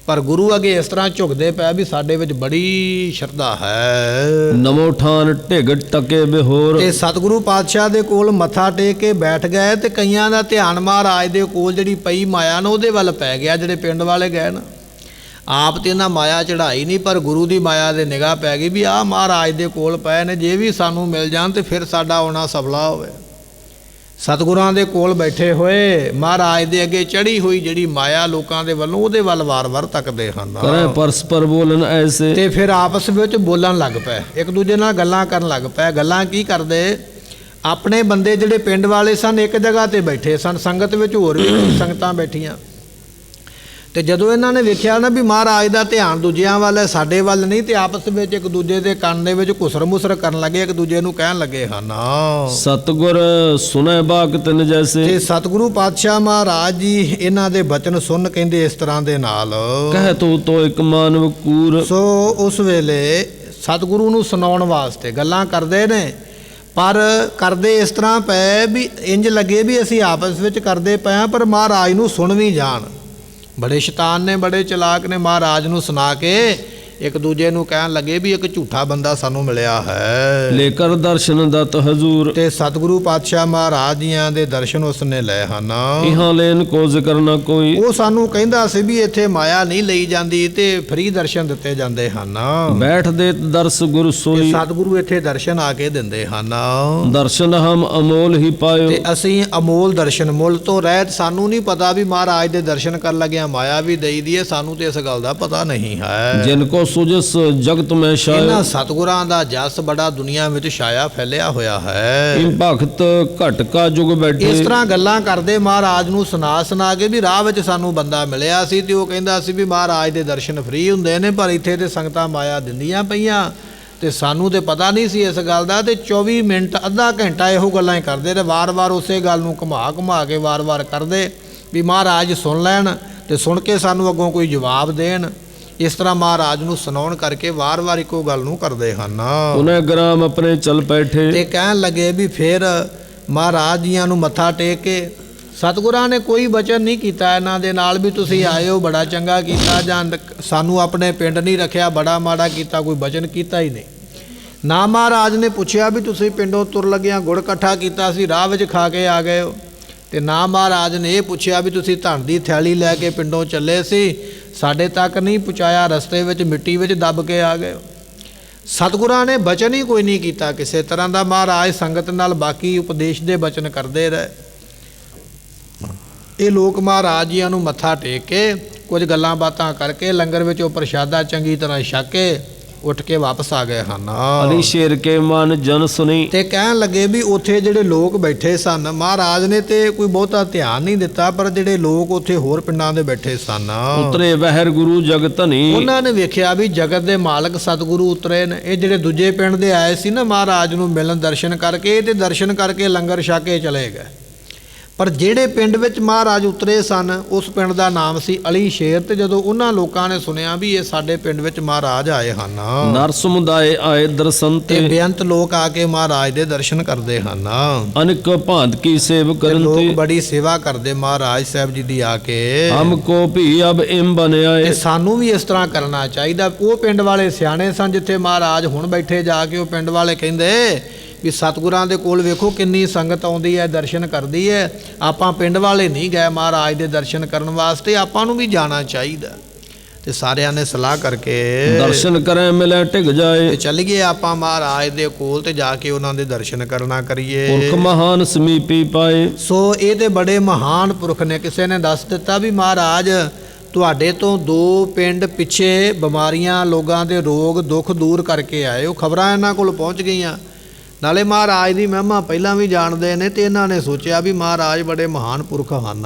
ਪਰ ਗੁਰੂ ਅੱਗੇ ਇਸ ਤਰ੍ਹਾਂ ਝੁਕਦੇ ਪਏ ਵੀ ਸਾਡੇ ਵਿੱਚ ਬੜੀ ਸ਼ਰਧਾ ਹੈ। ਨਮੋ ਠਾਨ ਢਿਗ ਟਕੇ ਬਿਹੋਰ। ਤੇ ਸਤਿਗੁਰੂ ਪਾਤਸ਼ਾਹ ਦੇ ਕੋਲ ਮੱਥਾ ਟੇਕ ਕੇ ਬੈਠ ਗਏ ਤੇ ਕਈਆਂ ਦਾ ਧਿਆਨ ਮਹਾਰਾਜ ਦੇ ਕੋਲ ਜਿਹੜੀ ਪਈ ਮਾਇਆ ਨਾ ਉਹਦੇ ਵੱਲ ਪੈ ਗਿਆ। ਜਿਹੜੇ ਪਿੰਡ ਵਾਲੇ ਗਏ ਨਾ, ਆਪ ਤੇ ਇਹਨਾਂ ਮਾਇਆ ਚੜਾਈ ਨਹੀਂ, ਪਰ ਗੁਰੂ ਦੀ ਮਾਇਆ ਦੇ ਨਿਗਾਹ ਪੈ ਗਈ ਵੀ ਆਹ ਮਹਾਰਾਜ ਦੇ ਕੋਲ ਪਏ ਨੇ, ਜੇ ਵੀ ਸਾਨੂੰ ਮਿਲ ਜਾਣ ਤੇ ਫਿਰ ਸਾਡਾ ਆਉਣਾ ਸਫਲਾ ਹੋਵੇ। ਸਤਿਗੁਰਾਂ ਦੇ ਕੋਲ ਬੈਠੇ ਹੋਏ ਮਹਾਰਾਜ ਦੇ ਅੱਗੇ ਚੜੀ ਹੋਈ ਜਿਹੜੀ ਮਾਇਆ ਲੋਕਾਂ ਦੇ ਵੱਲੋਂ ਉਹਦੇ ਵੱਲ ਵਾਰ-ਵਾਰ ਤੱਕਦੇ ਹਨ। ਕਰੇ ਪਰਸਪਰ ਬੋਲਣ ਐਸੇ। ਤੇ ਫਿਰ ਆਪਸ ਵਿੱਚ ਬੋਲਣ ਲੱਗ ਪਏ, ਇੱਕ ਦੂਜੇ ਨਾਲ ਗੱਲਾਂ ਕਰਨ ਲੱਗ ਪਏ। ਗੱਲਾਂ ਕੀ ਕਰਦੇ? ਆਪਣੇ ਬੰਦੇ ਜਿਹੜੇ ਪਿੰਡ ਵਾਲੇ ਸਨ ਇੱਕ ਜਗ੍ਹਾ ਤੇ ਬੈਠੇ ਸਨ, ਸੰਗਤ ਵਿੱਚ ਹੋਰ ਵੀ ਸੰਗਤਾਂ ਬੈਠੀਆਂ। ਤੇ ਜਦੋਂ ਇਹਨਾਂ ਨੇ ਵੇਖਿਆ ਨਾ ਵੀ ਮਹਾਰਾਜ ਦਾ ਧਿਆਨ ਦੂਜਿਆਂ ਵੱਲ ਹੈ, ਸਾਡੇ ਵੱਲ ਨਹੀਂ, ਤੇ ਆਪਸ ਵਿੱਚ ਇੱਕ ਦੂਜੇ ਦੇ ਕੰਨ ਦੇ ਵਿੱਚ ਘੁਸਰ ਮੁਸਰ ਕਰਨ ਲੱਗੇ, ਇੱਕ ਦੂਜੇ ਨੂੰ ਕਹਿਣ ਲੱਗੇ ਹਨ। ਸਤਿਗੁਰ ਸੁਨੇ ਬਾਕ ਤਿਨ ਜੈਸੇ। ਤੇ ਸਤਿਗੁਰੂ ਪਾਤਸ਼ਾਹ ਮਹਾਰਾਜ ਜੀ ਇਹਨਾਂ ਦੇ ਬਚਨ ਸੁਣ ਕਹਿੰਦੇ ਇਸ ਤਰ੍ਹਾਂ ਦੇ ਨਾਲ, ਕਹਿ ਤੂੰ ਤੋ ਇੱਕ ਮਾਨਵ ਕੂਰ। ਸੋ ਉਸ ਵੇਲੇ ਸਤਿਗੁਰੂ ਨੂੰ ਸੁਣਾਉਣ ਵਾਸਤੇ ਗੱਲਾਂ ਕਰਦੇ ਨੇ, ਪਰ ਕਰਦੇ ਇਸ ਤਰ੍ਹਾਂ ਪਏ ਵੀ ਇੰਜ ਲੱਗੇ ਵੀ ਅਸੀਂ ਆਪਸ ਵਿੱਚ ਕਰਦੇ ਪਏ ਹਾਂ, ਪਰ ਮਹਾਰਾਜ ਨੂੰ ਸੁਣ ਵੀ ਜਾਣ। ਬੜੇ ਸ਼ੈਤਾਨ ਨੇ, ਬੜੇ ਚਲਾਕ ਨੇ। ਮਹਾਰਾਜ ਨੂੰ ਸੁਣਾ ਕੇ ਇੱਕ ਦੂਜੇ ਨੂੰ ਕਹਿਣ ਲੱਗੇ ਵੀ ਇੱਕ ਝੂਠਾ ਬੰਦਾ ਸਾਨੂੰ ਮਿਲਿਆ ਹੈ। ਲੇਕਰ ਦਰਸ਼ਨ ਦਤ ਹਜ਼ੂਰ। ਤੇ ਸਤਿਗੁਰੂ ਪਾਤਸ਼ਾਹ ਮਹਾਰਾਜ ਜੀਆਂ ਦੇ ਦਰਸ਼ਨ ਉਸਨੇ ਲਏ ਹਨ। ਇਹਾਂ ਲੈਨ ਕੋ ਜ਼ਿਕਰ ਨਾ ਕੋਈ। ਉਹ ਸਾਨੂੰ ਕਹਿੰਦਾ ਸੀ ਵੀ ਇੱਥੇ ਮਾਇਆ ਨਹੀਂ ਲਈ ਜਾਂਦੀ ਤੇ ਫ੍ਰੀ ਦਰਸ਼ਨ ਦਿੱਤੇ ਜਾਂਦੇ ਹਨ। ਬੈਠ ਦੇ ਦਰਸ ਗੁਰ ਸੋਈ। ਸਤਿਗੁਰੂ ਇੱਥੇ ਦਰਸ਼ਨ ਆ ਕੇ ਦਿੰਦੇ ਹਨ। ਦਰਸ਼ਨ ਹਮ ਅਮੋਲ ਹੀ ਪਾਇਓ। ਤੇ ਅਸੀਂ ਅਮੋਲ ਦਰਸ਼ਨ, ਮੁੱਲ ਤੋਂ ਰਹਿਤ। ਸਾਨੂੰ ਨਹੀਂ ਪਤਾ ਵੀ ਮਹਾਰਾਜ ਦੇ ਦਰਸ਼ਨ ਕਰਨ ਲੱਗਿਆ ਮਾਇਆ ਵੀ ਦੇਈ ਦੀ ਹੈ, ਸਾਨੂੰ ਤੇ ਇਸ ਗੱਲ ਦਾ ਪਤਾ ਨਹੀਂ ਹੈ। ਜਿਨ ਕੋ ਸੁਜਸ ਜਗਤ ਮੈਂ ਛਾਇਆ। ਇਹਨਾਂ ਸਤਿਗੁਰਾਂ ਦਾ ਜਸ ਬੜਾ ਦੁਨੀਆ ਵਿੱਚ ਛਾਇਆ ਫੈਲਿਆ ਹੋਇਆ ਹੈ। ਇਨ ਭਗਤ ਘਟ ਕਾ ਜੁਗ ਬੈਠੇ। ਇਸ ਤਰ੍ਹਾਂ ਗੱਲਾਂ ਕਰਦੇ ਮਹਾਰਾਜ ਨੂੰ ਸੁਣਾ ਕੇ ਵੀ ਰਾਹ ਵਿੱਚ ਸਾਨੂੰ ਬੰਦਾ ਮਿਲਿਆ ਸੀ ਤੇ ਉਹ ਕਹਿੰਦਾ ਸੀ ਵੀ ਮਹਾਰਾਜ ਦੇ ਦਰਸ਼ਨ ਫ੍ਰੀ ਹੁੰਦੇ ਨੇ, ਪਰ ਇੱਥੇ ਤੇ ਸੰਗਤਾਂ ਮਾਇਆ ਦਿੰਦੀਆਂ ਪਈਆਂ ਤੇ ਸਾਨੂੰ ਤੇ ਪਤਾ ਨਹੀਂ ਸੀ ਇਸ ਗੱਲ ਦਾ। ਤੇ 24 ਮਿੰਟ ਅੱਧਾ ਘੰਟਾ ਇਹੋ ਗੱਲਾਂ ਹੀ ਕਰਦੇ ਤੇ ਵਾਰ-ਵਾਰ ਉਸੇ ਗੱਲ ਨੂੰ ਘੁਮਾ ਕੇ ਵਾਰ-ਵਾਰ ਕਰਦੇ ਵੀ ਮਹਾਰਾਜ ਸੁਣ ਲੈਣ ਤੇ ਸੁਣ ਕੇ ਸਾਨੂੰ ਅੱਗੋਂ ਕੋਈ ਜਵਾਬ ਦੇਣ। ਇਸ ਤਰ੍ਹਾਂ ਮਹਾਰਾਜ ਨੂੰ ਸੁਣਾਉਣ ਕਰਕੇ ਵਾਰ-ਵਾਰ ਇੱਕੋ ਗੱਲ ਨੂੰ ਕਰਦੇ ਹਨ। ਉਹਨੇ ਗ੍ਰਾਮ ਆਪਣੇ ਚੱਲ ਬੈਠੇ। ਤੇ ਕਹਿਣ ਲੱਗੇ ਵੀ ਫਿਰ ਮਹਾਰਾਜ ਜੀਆਂ ਨੂੰ ਮੱਥਾ ਟੇਕ ਕੇ ਸਤਿਗੁਰਾਂ ਨੇ ਕੋਈ ਬਚਨ ਨਹੀਂ ਕੀਤਾ ਇਹਨਾਂ ਦੇ ਨਾਲ ਵੀ ਤੁਸੀਂ ਆਏ ਹੋ ਬੜਾ ਚੰਗਾ ਕੀਤਾ, ਜਾਂ ਸਾਨੂੰ ਆਪਣੇ ਪਿੰਡ ਨਹੀਂ ਰੱਖਿਆ ਬੜਾ ਮਾੜਾ ਕੀਤਾ, ਕੋਈ ਬਚਨ ਕੀਤਾ ਹੀ ਨਹੀਂ। ਨਾ ਮਹਾਰਾਜ ਨੇ ਪੁੱਛਿਆ ਵੀ ਤੁਸੀਂ ਪਿੰਡੋਂ ਤੁਰ ਲੱਗਿਆ ਗੁੜ ਇਕੱਠਾ ਕੀਤਾ ਸੀ, ਰਾਹ ਵਿੱਚ ਖਾ ਕੇ ਆ ਗਏ ਹੋ। ਤੇ ਨਾ ਮਹਾਰਾਜ ਨੇ ਇਹ ਪੁੱਛਿਆ ਵੀ ਤੁਸੀਂ ਧਨ ਦੀ ਥੈਲੀ ਲੈ ਕੇ ਪਿੰਡੋਂ ਚੱਲੇ ਸੀ, ਸਾਡੇ ਤੱਕ ਨਹੀਂ ਪਹੁੰਚਾਇਆ, ਰਸਤੇ ਵਿੱਚ ਮਿੱਟੀ ਵਿੱਚ ਦੱਬ ਕੇ ਆ ਗਏ। ਸਤਿਗੁਰਾਂ ਨੇ ਬਚਨ ਹੀ ਕੋਈ ਨਹੀਂ ਕੀਤਾ ਕਿਸੇ ਤਰ੍ਹਾਂ ਦਾ। ਮਹਾਰਾਜ ਸੰਗਤ ਨਾਲ ਬਾਕੀ ਉਪਦੇਸ਼ ਦੇ ਬਚਨ ਕਰਦੇ ਰਹੇ। ਇਹ ਲੋਕ ਮਹਾਰਾਜ ਜੀਆਂ ਨੂੰ ਮੱਥਾ ਟੇਕ ਕੇ ਕੁਝ ਗੱਲਾਂ ਬਾਤਾਂ ਕਰਕੇ ਲੰਗਰ ਵਿੱਚੋਂ ਪ੍ਰਸ਼ਾਦਾ ਚੰਗੀ ਤਰ੍ਹਾਂ ਛਕ ਕੇ ਉੱਠ ਕੇ ਵਾਪਸ ਆ ਗਏ ਹਨ। ਅਲੀ ਸ਼ੇਰ ਕੇ ਮਨ ਜਨ ਸੁਣੀ। ਤੇ ਕਹਿਣ ਲੱਗੇ ਵੀ ਉੱਥੇ ਜਿਹੜੇ ਲੋਕ ਬੈਠੇ ਸਨ ਮਹਾਰਾਜ ਨੇ ਤੇ ਕੋਈ ਬਹੁਤਾ ਧਿਆਨ ਨਹੀਂ ਦਿੱਤਾ, ਪਰ ਜਿਹੜੇ ਲੋਕ ਉੱਥੇ ਹੋਰ ਪਿੰਡਾਂ ਦੇ ਬੈਠੇ ਸਨ ਉਤਰੇ ਵਹਿਰ ਗੁਰੂ ਜਗਤ ਧਨੀ। ਉਹਨਾਂ ਨੇ ਵੇਖਿਆ ਵੀ ਜਗਤ ਦੇ ਮਾਲਕ ਸਤਿਗੁਰੂ ਉਤਰੇ ਨੇ। ਇਹ ਜਿਹੜੇ ਦੂਜੇ ਪਿੰਡ ਦੇ ਆਏ ਸੀ ਨਾ ਮਹਾਰਾਜ ਨੂੰ ਮਿਲਣ ਦਰਸ਼ਨ ਕਰਕੇ, ਤੇ ਦਰਸ਼ਨ ਕਰਕੇ ਲੰਗਰ ਛਕ ਕੇ ਚਲੇ ਗਏ। ਪਰ ਜਿਹੜੇ ਪਿੰਡ ਵਿੱਚ ਮਹਾਰਾਜ ਉਤਰੇ ਸਨ ਉਸ ਪਿੰਡ ਦਾ ਨਾਮ ਸੀ ਅਲੀ ਸ਼ੇਰ। ਤੇ ਜਦੋਂ ਉਹਨਾਂ ਲੋਕਾਂ ਨੇ ਸੁਣਿਆ ਵੀ ਇਹ ਸਾਡੇ ਪਿੰਡ ਵਿੱਚ ਮਹਾਰਾਜ ਆਏ ਹਨ, ਨਰ ਸਮੁਦਾਇ ਆਏ ਦਰਸ਼ਨ ਤੇ ਤੇ, ਬੇਅੰਤ ਲੋਕ ਆ ਕੇ ਮਹਾਰਾਜ ਦੇ ਦਰਸ਼ਨ ਕਰਦੇ ਹਨ। ਅਨੇਕ ਭਾਂਤ ਕੀ ਸੇਵ ਤੇ ਕਰਨ ਲੋਕ ਤੇ, ਬੜੀ ਸੇਵਾ ਕਰਦੇ ਮਹਾਰਾਜ ਸਾਹਿਬ ਜੀ ਦੀ ਆ ਕੇ। ਹਮਕੋ ਭੀ ਅਬ ਇਮ ਬਨ ਤੇ ਆਏ। ਸਾਨੂੰ ਵੀ ਇਸ ਤਰ੍ਹਾਂ ਕਰਨਾ ਚਾਹੀਦਾ। ਉਹ ਪਿੰਡ ਵਾਲੇ ਸਿਆਣੇ ਸਨ ਜਿੱਥੇ ਮਹਾਰਾਜ ਹੁਣ ਬੈਠੇ, ਜਾ ਕੇ ਉਹ ਪਿੰਡ ਵਾਲੇ ਕਹਿੰਦੇ ਵੀ ਸਤਿਗੁਰਾਂ ਦੇ ਕੋਲ ਵੇਖੋ ਕਿੰਨੀ ਸੰਗਤ ਆਉਂਦੀ ਹੈ, ਦਰਸ਼ਨ ਕਰਦੀ ਹੈ। ਆਪਾਂ ਪਿੰਡ ਵਾਲੇ ਨਹੀਂ ਗਏ ਮਹਾਰਾਜ ਦੇ ਦਰਸ਼ਨ ਕਰਨ ਵਾਸਤੇ, ਆਪਾਂ ਨੂੰ ਵੀ ਜਾਣਾ ਚਾਹੀਦਾ। ਤੇ ਸਾਰਿਆਂ ਨੇ ਸਲਾਹ ਕਰਕੇ ਦਰਸ਼ਨ ਕਰੇ ਮਿਲੇ ਟਿਕ ਤੇ ਜਾਏ। ਚੱਲ ਗਏ ਆਪਾਂ ਮਹਾਰਾਜ ਦੇ ਕੋਲ ਤੇ ਜਾ ਕੇ ਉਹਨਾਂ ਦੇ ਦਰਸ਼ਨ ਕਰਨਾ ਕਰੀਏ। ਪੁਰਖ ਮਹਾਨ ਸਮੀਪੀ ਪਾਏ। ਸੋ ਇਹ ਤੇ ਬੜੇ ਮਹਾਨ ਪੁਰਖ ਨੇ। ਕਿਸੇ ਨੇ ਦੱਸ ਦਿੱਤਾ ਵੀ ਮਹਾਰਾਜ ਤੁਹਾਡੇ ਤੋਂ 2 ਪਿੰਡ ਪਿੱਛੇ ਬਿਮਾਰੀਆਂ, ਲੋਕਾਂ ਦੇ ਰੋਗ ਦੁੱਖ ਦੂਰ ਕਰਕੇ ਆਏ। ਉਹ ਖਬਰਾਂ ਇਹਨਾਂ ਕੋਲ ਪਹੁੰਚ ਗਈਆਂ। ਨਾਲੇ ਮਹਾਰਾਜ ਦੀ ਮਹਿਮਾ ਪਹਿਲਾਂ ਵੀ ਜਾਣਦੇ ਨੇ ਤੇ ਇਹਨਾਂ ਨੇ ਸੋਚਿਆ ਵੀ ਮਹਾਰਾਜ ਬੜੇ ਮਹਾਨ ਪੁਰਖ ਹਨ।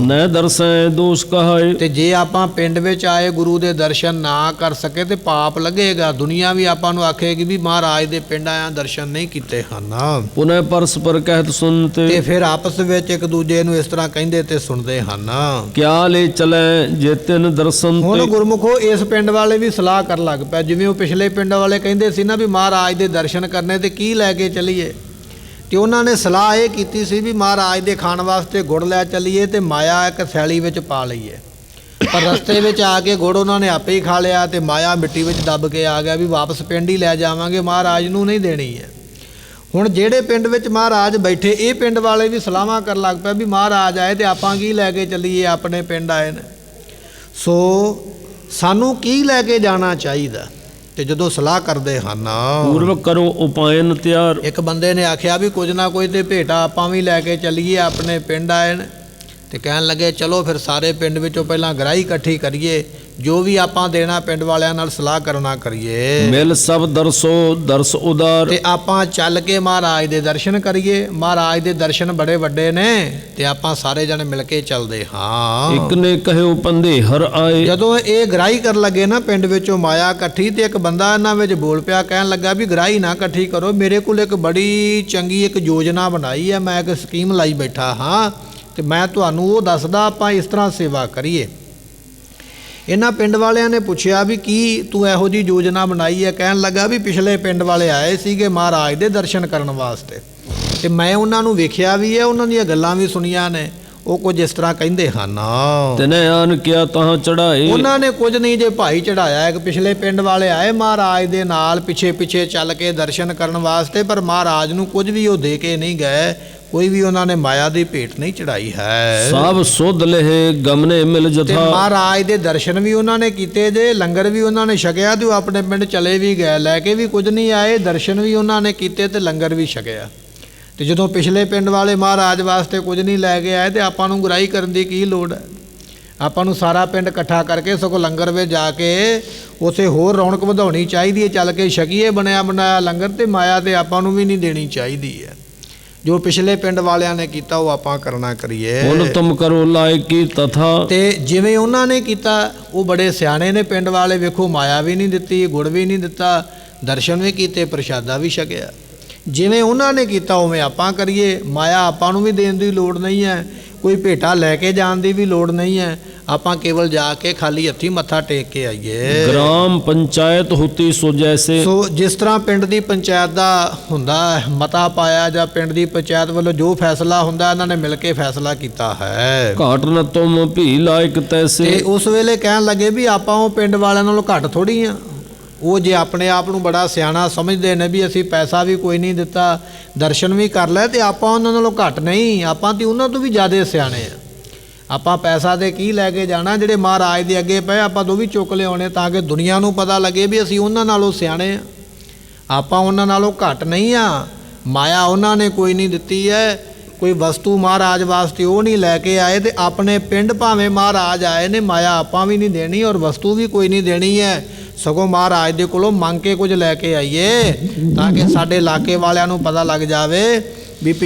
ਨੈ ਦਰਸੈ ਦੋਸ਼ ਕਹਾਏ। ਤੇ ਜੇ ਆਪਾਂ ਪਿੰਡ ਵਿੱਚ ਆਏ ਗੁਰੂ ਦੇ ਦਰਸ਼ਨ ਨਾ ਕਰ ਸਕੇ ਤੇ ਪਾਪ ਲੱਗੇਗਾ। ਦੁਨੀਆ ਵੀ ਆਪਾਂ ਨੂੰ ਆਖੇਗੀ ਵੀ ਮਹਾਰਾਜ ਦੇ ਪਿੰਡ ਆਇਆ ਦਰਸ਼ਨ ਨਹੀਂ ਕੀਤੇ ਹਨ। ਪੁਨः ਪਰਸਪਰ ਕਹਿਤ ਤੇ ਸੁਨਤੇ, ਫਿਰ ਆਪਸ ਵਿੱਚ ਇੱਕ ਦੂਜੇ ਨੂੰ ਇਸ ਤਰ੍ਹਾਂ ਕਹਿੰਦੇ ਤੇ ਸੁਣਦੇ ਹਨ। ਕਿਆ ਲੈ ਚਲੇ ਜੇ ਤਿਨ ਦਰਸ਼ਨ ਹੁਣ ਤੇ। ਗੁਰਮੁਖੋ ਇਸ ਪਿੰਡ ਵਾਲੇ ਵੀ ਸਲਾਹ ਕਰਨ ਲੱਗ ਪਿਆ। ਜਿਵੇਂ ਉਹ ਪਿਛਲੇ ਪਿੰਡ ਵਾਲੇ ਕਹਿੰਦੇ ਸੀ ਨਾ ਵੀ ਮਹਾਰਾਜ ਦੇ ਦਰਸ਼ਨ ਕਰਨੇ ਤੇ ਕੀ ਲੈ ਕੇ ਚੱਲੀਏ, ਤੇ ਉਹਨਾਂ ਨੇ ਸਲਾਹ ਇਹ ਕੀਤੀ ਸੀ ਵੀ ਮਹਾਰਾਜ ਦੇ ਖਾਣ ਵਾਸਤੇ ਗੁੜ ਲੈ ਚੱਲੀਏ ਤੇ ਮਾਇਆ ਇੱਕ ਥੈਲੀ ਵਿੱਚ ਪਾ ਲਈਏ। ਪਰ ਰਸਤੇ ਵਿੱਚ ਆ ਕੇ ਗੁੜ ਉਹਨਾਂ ਨੇ ਆਪੇ ਹੀ ਖਾ ਲਿਆ ਤੇ ਮਾਇਆ ਮਿੱਟੀ ਵਿੱਚ ਦੱਬ ਕੇ ਆ ਗਿਆ ਵੀ ਵਾਪਸ ਪਿੰਡ ਹੀ ਲੈ ਜਾਵਾਂਗੇ, ਮਹਾਰਾਜ ਨੂੰ ਨਹੀਂ ਦੇਣੀ ਹੈ। ਹੁਣ ਜਿਹੜੇ ਪਿੰਡ ਵਿੱਚ ਮਹਾਰਾਜ ਬੈਠੇ, ਇਹ ਪਿੰਡ ਵਾਲੇ ਵੀ ਸਲਾਹਾਂ ਕਰਨ ਲੱਗ ਪਿਆ ਵੀ ਮਹਾਰਾਜ ਆਏ ਤੇ ਆਪਾਂ ਕੀ ਲੈ ਕੇ ਚੱਲੀਏ, ਆਪਣੇ ਪਿੰਡ ਆਏ ਨੇ, ਸੋ ਸਾਨੂੰ ਕੀ ਲੈ ਕੇ ਜਾਣਾ ਚਾਹੀਦਾ। ਤੇ ਜਦੋਂ ਸਲਾਹ ਕਰਦੇ ਹਨ, ਪੂਰਵ ਕਰੋ ਉਪਾਇਨ ਤਿਆਰ। ਇੱਕ ਬੰਦੇ ਨੇ ਆਖਿਆ ਵੀ ਕੁਝ ਨਾ ਕੁਝ ਤੇ ਭੇਟਾ ਆਪਾਂ ਵੀ ਲੈ ਕੇ ਚੱਲੀਏ, ਆਪਣੇ ਪਿੰਡ ਆਏ ਨੇ। ਤੇ ਕਹਿਣ ਲੱਗੇ ਚਲੋ ਫਿਰ ਸਾਰੇ ਪਿੰਡ ਵਿੱਚੋਂ ਪਹਿਲਾਂ ਗਰਾਹੀ ਇਕੱਠੀ ਕਰੀਏ, ਜੋ ਵੀ ਆਪਾਂ ਦੇਣਾ ਪਿੰਡ ਵਾਲਿਆਂ ਨਾਲ ਸਲਾਹ ਕਰਨਾ ਕਰੀਏ। ਮਿਲ ਸਭ ਦਰਸੋ ਦਰਸ ਉਦਾਰ। ਤੇ ਆਪਾਂ ਚੱਲ ਕੇ ਮਹਾਰਾਜ ਦੇ ਦਰਸ਼ਨ ਕਰੀਏ। ਮਹਾਰਾਜ ਦੇ ਦਰਸ਼ਨ ਬੜੇ ਵੱਡੇ ਨੇ ਤੇ ਆਪਾਂ ਸਾਰੇ ਜਣੇ ਮਿਲ ਕੇ ਚੱਲਦੇ ਹਾਂ। ਇੱਕ ਨੇ ਕਹਿਓ ਪੰਦੇ ਹਰ ਆਏ। ਜਦੋਂ ਇਹ ਗਰਾਹੀ ਕਰਨ ਲੱਗੇ ਨਾ ਪਿੰਡ ਵਿੱਚੋਂ ਮਾਇਆ ਇਕੱਠੀ, ਤੇ ਇੱਕ ਬੰਦਾ ਇਹਨਾਂ ਵਿੱਚ ਬੋਲ ਪਿਆ, ਕਹਿਣ ਲੱਗਾ ਵੀ ਗਰਾਹੀ ਨਾ ਇਕੱਠੀ ਕਰੋ, ਮੇਰੇ ਕੋਲ ਇੱਕ ਬੜੀ ਚੰਗੀ ਇੱਕ ਯੋਜਨਾ ਬਣਾਈ ਹੈ, ਮੈਂ ਇੱਕ ਸਕੀਮ ਲਾਈ ਬੈਠਾ ਹਾਂ ਤੇ ਮੈਂ ਤੁਹਾਨੂੰ ਉਹ ਦੱਸਦਾ, ਆਪਾਂ ਇਸ ਤਰ੍ਹਾਂ ਸੇਵਾ ਕਰੀਏ। ਇਹਨਾਂ ਪਿੰਡ ਵਾਲਿਆਂ ਨੇ ਪੁੱਛਿਆ ਵੀ ਕੀ ਤੂੰ ਇਹੋ ਜਿਹੀ ਯੋਜਨਾ ਬਣਾਈ ਹੈ? ਕਹਿਣ ਲੱਗਾ ਵੀ ਪਿਛਲੇ ਪਿੰਡ ਵਾਲੇ ਆਏ ਸੀਗੇ ਮਹਾਰਾਜ ਦੇ ਦਰਸ਼ਨ ਕਰਨ ਵਾਸਤੇ ਤੇ ਮੈਂ ਉਹਨਾਂ ਨੂੰ ਵੇਖਿਆ ਵੀ ਹੈ, ਉਹਨਾਂ ਦੀਆਂ ਗੱਲਾਂ ਵੀ ਸੁਣੀਆਂ ਨੇ। ਉਹ ਕੁਝ ਇਸ ਤਰ੍ਹਾਂ ਕਹਿੰਦੇ ਹਨ, ਤਨੇ ਆਨ ਕਿਆ ਤਹਾਂ ਚੜਾਏ। ਉਹਨਾਂ ਨੇ ਕੁਝ ਨਹੀਂ ਜੇ ਭਾਈ ਚੜਾਇਆ। ਇੱਕ ਪਿਛਲੇ ਪਿੰਡ ਵਾਲੇ ਆਏ ਮਹਾਰਾਜ ਦੇ ਨਾਲ ਪਿੱਛੇ ਪਿੱਛੇ ਚੱਲ ਕੇ ਦਰਸ਼ਨ ਕਰਨ ਵਾਸਤੇ, ਪਰ ਮਹਾਰਾਜ ਨੂੰ ਕੁਝ ਵੀ ਉਹ ਦੇ ਕੇ ਨਹੀਂ ਗਏ, ਕੋਈ ਵੀ ਉਹਨਾਂ ਨੇ ਮਾਇਆ ਦੀ ਭੇਟ ਨਹੀਂ ਚੜਾਈ ਹੈ। ਸਭ ਸੁਧ ਲਹੇ ਗਮਨੇ ਮਿਲ ਤੇ ਜਥਾ। ਮਹਾਰਾਜ ਦੇ ਦਰਸ਼ਨ ਵੀ ਉਹਨਾਂ ਨੇ ਕੀਤੇ ਜੇ, ਲੰਗਰ ਵੀ ਉਹਨਾਂ ਨੇ ਛਕਿਆ ਤੇ ਉਹ ਆਪਣੇ ਪਿੰਡ ਚਲੇ ਵੀ ਗਏ, ਲੈ ਕੇ ਵੀ ਕੁਝ ਨਹੀਂ ਆਏ, ਦਰਸ਼ਨ ਵੀ ਉਹਨਾਂ ਨੇ ਕੀਤੇ ਤੇ ਲੰਗਰ ਵੀ ਛਕਿਆ। ਤੇ ਜਦੋਂ ਪਿਛਲੇ ਪਿੰਡ ਵਾਲੇ ਮਹਾਰਾਜ ਵਾਸਤੇ ਕੁਝ ਨਹੀਂ ਲੈ ਕੇ ਆਏ ਤੇ ਆਪਾਂ ਨੂੰ ਗੁਰਾਈ ਕਰਨ ਦੀ ਕੀ ਲੋੜ ਹੈ? ਆਪਾਂ ਨੂੰ ਸਾਰਾ ਪਿੰਡ ਇਕੱਠਾ ਕਰਕੇ ਸਗੋਂ ਲੰਗਰ ਵਿੱਚ ਜਾ ਕੇ ਉਸੇ ਹੋਰ ਰੌਣਕ ਵਧਾਉਣੀ ਚਾਹੀਦੀ ਹੈ। ਚੱਲ ਕੇ ਛਕੀਏ ਬਣਿਆ ਬਣਾਇਆ ਲੰਗਰ, ਤੇ ਮਾਇਆ ਤੇ ਆਪਾਂ ਨੂੰ ਵੀ ਨਹੀਂ ਦੇਣੀ ਚਾਹੀਦੀ ਹੈ। ਜੋ ਪਿਛਲੇ ਪਿੰਡ ਵਾਲਿਆਂ ਨੇ ਕੀਤਾ ਉਹ ਆਪਾਂ ਕਰਨਾ ਕਰੀਏ। ਹੁਣ ਤੁਮ ਕਰੋ ਲਾਇਕੀ ਤਥਾ। ਤੇ ਜਿਵੇਂ ਉਹਨਾਂ ਨੇ ਕੀਤਾ, ਉਹ ਬੜੇ ਸਿਆਣੇ ਨੇ ਪਿੰਡ ਵਾਲੇ, ਵੇਖੋ ਮਾਇਆ ਵੀ ਨਹੀਂ ਦਿੱਤੀ, ਗੁੜ ਵੀ ਨਹੀਂ ਦਿੱਤਾ, ਦਰਸ਼ਨ ਵੀ ਕੀਤੇ, ਪ੍ਰਸ਼ਾਦਾ ਵੀ ਛਕਿਆ। ਜਿਵੇਂ ਉਹਨਾਂ ਨੇ ਕੀਤਾ ਉਵੇਂ ਆਪਾਂ ਕਰੀਏ। ਮਾਇਆ ਆਪਾਂ ਨੂੰ ਵੀ ਦੇਣ ਦੀ ਲੋੜ ਨਹੀਂ ਹੈ, ਕੋਈ ਭੇਟਾ ਲੈ ਕੇ ਜਾਣ ਦੀ ਵੀ ਲੋੜ ਨਹੀਂ ਹੈ, ਆਪਾਂ ਕੇਵਲ ਜਾ ਕੇ ਖਾਲੀ ਹੱਥੀਂ ਮੱਥਾ ਟੇਕ ਕੇ ਆਈਏ। ਗ੍ਰਾਮ ਪੰਚਾਇਤ ਹੁਤੀ ਸੋ ਜੈਸੇ। ਸੋ ਜਿਸ ਤਰ੍ਹਾਂ ਪਿੰਡ ਦੀ ਪੰਚਾਇਤ ਦਾ ਹੁੰਦਾ ਮਤਾ ਪਾਇਆ ਜਾਂ ਪਿੰਡ ਦੀ ਪੰਚਾਇਤ ਵੱਲੋਂ ਜੋ ਫੈਸਲਾ ਹੁੰਦਾ, ਇਹਨਾਂ ਨੇ ਮਿਲ ਕੇ ਫੈਸਲਾ ਕੀਤਾ ਹੈ। ਘਾਟ ਨ ਤੁਮ ਭੀ ਲਾਇਕ ਤੈਸੇ। ਤੇ ਉਸ ਵੇਲੇ ਕਹਿਣ ਲੱਗੇ ਵੀ ਆਪਾਂ ਉਹ ਪਿੰਡ ਵਾਲਿਆਂ ਨਾਲੋਂ ਘੱਟ ਥੋੜੀ ਆ। ਉਹ ਜੇ ਆਪਣੇ ਆਪ ਨੂੰ ਬੜਾ ਸਿਆਣਾ ਸਮਝਦੇ ਨੇ ਵੀ ਅਸੀਂ ਪੈਸਾ ਵੀ ਕੋਈ ਨਹੀਂ ਦਿੱਤਾ, ਦਰਸ਼ਨ ਵੀ ਕਰ ਲੈ, ਤੇ ਆਪਾਂ ਉਹਨਾਂ ਨਾਲੋਂ ਘੱਟ ਨਹੀਂ, ਆਪਾਂ ਤੇ ਉਹਨਾਂ ਤੋਂ ਵੀ ਜ਼ਿਆਦਾ ਸਿਆਣੇ ਆ। ਆਪਾਂ ਪੈਸਾ ਦੇ ਕੀ ਲੈ ਕੇ ਜਾਣਾ, ਜਿਹੜੇ ਮਹਾਰਾਜ ਦੇ ਅੱਗੇ ਪਏ ਆਪਾਂ ਦੋ ਵੀ ਚੁੱਕ ਲਿਆਉਣੇ, ਤਾਂ ਕਿ ਦੁਨੀਆ ਨੂੰ ਪਤਾ ਲੱਗੇ ਵੀ ਅਸੀਂ ਉਹਨਾਂ ਨਾਲੋਂ ਸਿਆਣੇ ਆ, ਆਪਾਂ ਉਹਨਾਂ ਨਾਲੋਂ ਘੱਟ ਨਹੀਂ ਆ। ਮਾਇਆ ਉਹਨਾਂ ਨੇ ਕੋਈ ਨਹੀਂ ਦਿੱਤੀ ਹੈ, ਕੋਈ ਵਸਤੂ ਮਹਾਰਾਜ ਵਾਸਤੇ ਉਹ ਨਹੀਂ ਲੈ ਕੇ ਆਏ, ਤੇ ਆਪਣੇ ਪਿੰਡ ਭਾਵੇਂ ਮਹਾਰਾਜ ਆਏ ਨੇ, ਮਾਇਆ ਆਪਾਂ ਵੀ ਨਹੀਂ ਦੇਣੀ ਔਰ ਵਸਤੂ ਵੀ ਕੋਈ ਨਹੀਂ ਦੇਣੀ ਹੈ, ਸਗੋਂ ਮਹਾਰਾਜ ਦੇ ਕੋਲੋਂ ਮੰਗ ਕੇ ਕੁਝ ਲੈ ਕੇ ਆਈਏ, ਤਾਂ ਕਿ ਸਾਡੇ ਇਲਾਕੇ ਵਾਲਿਆਂ ਨੂੰ ਪਤਾ ਲੱਗ ਜਾਵੇ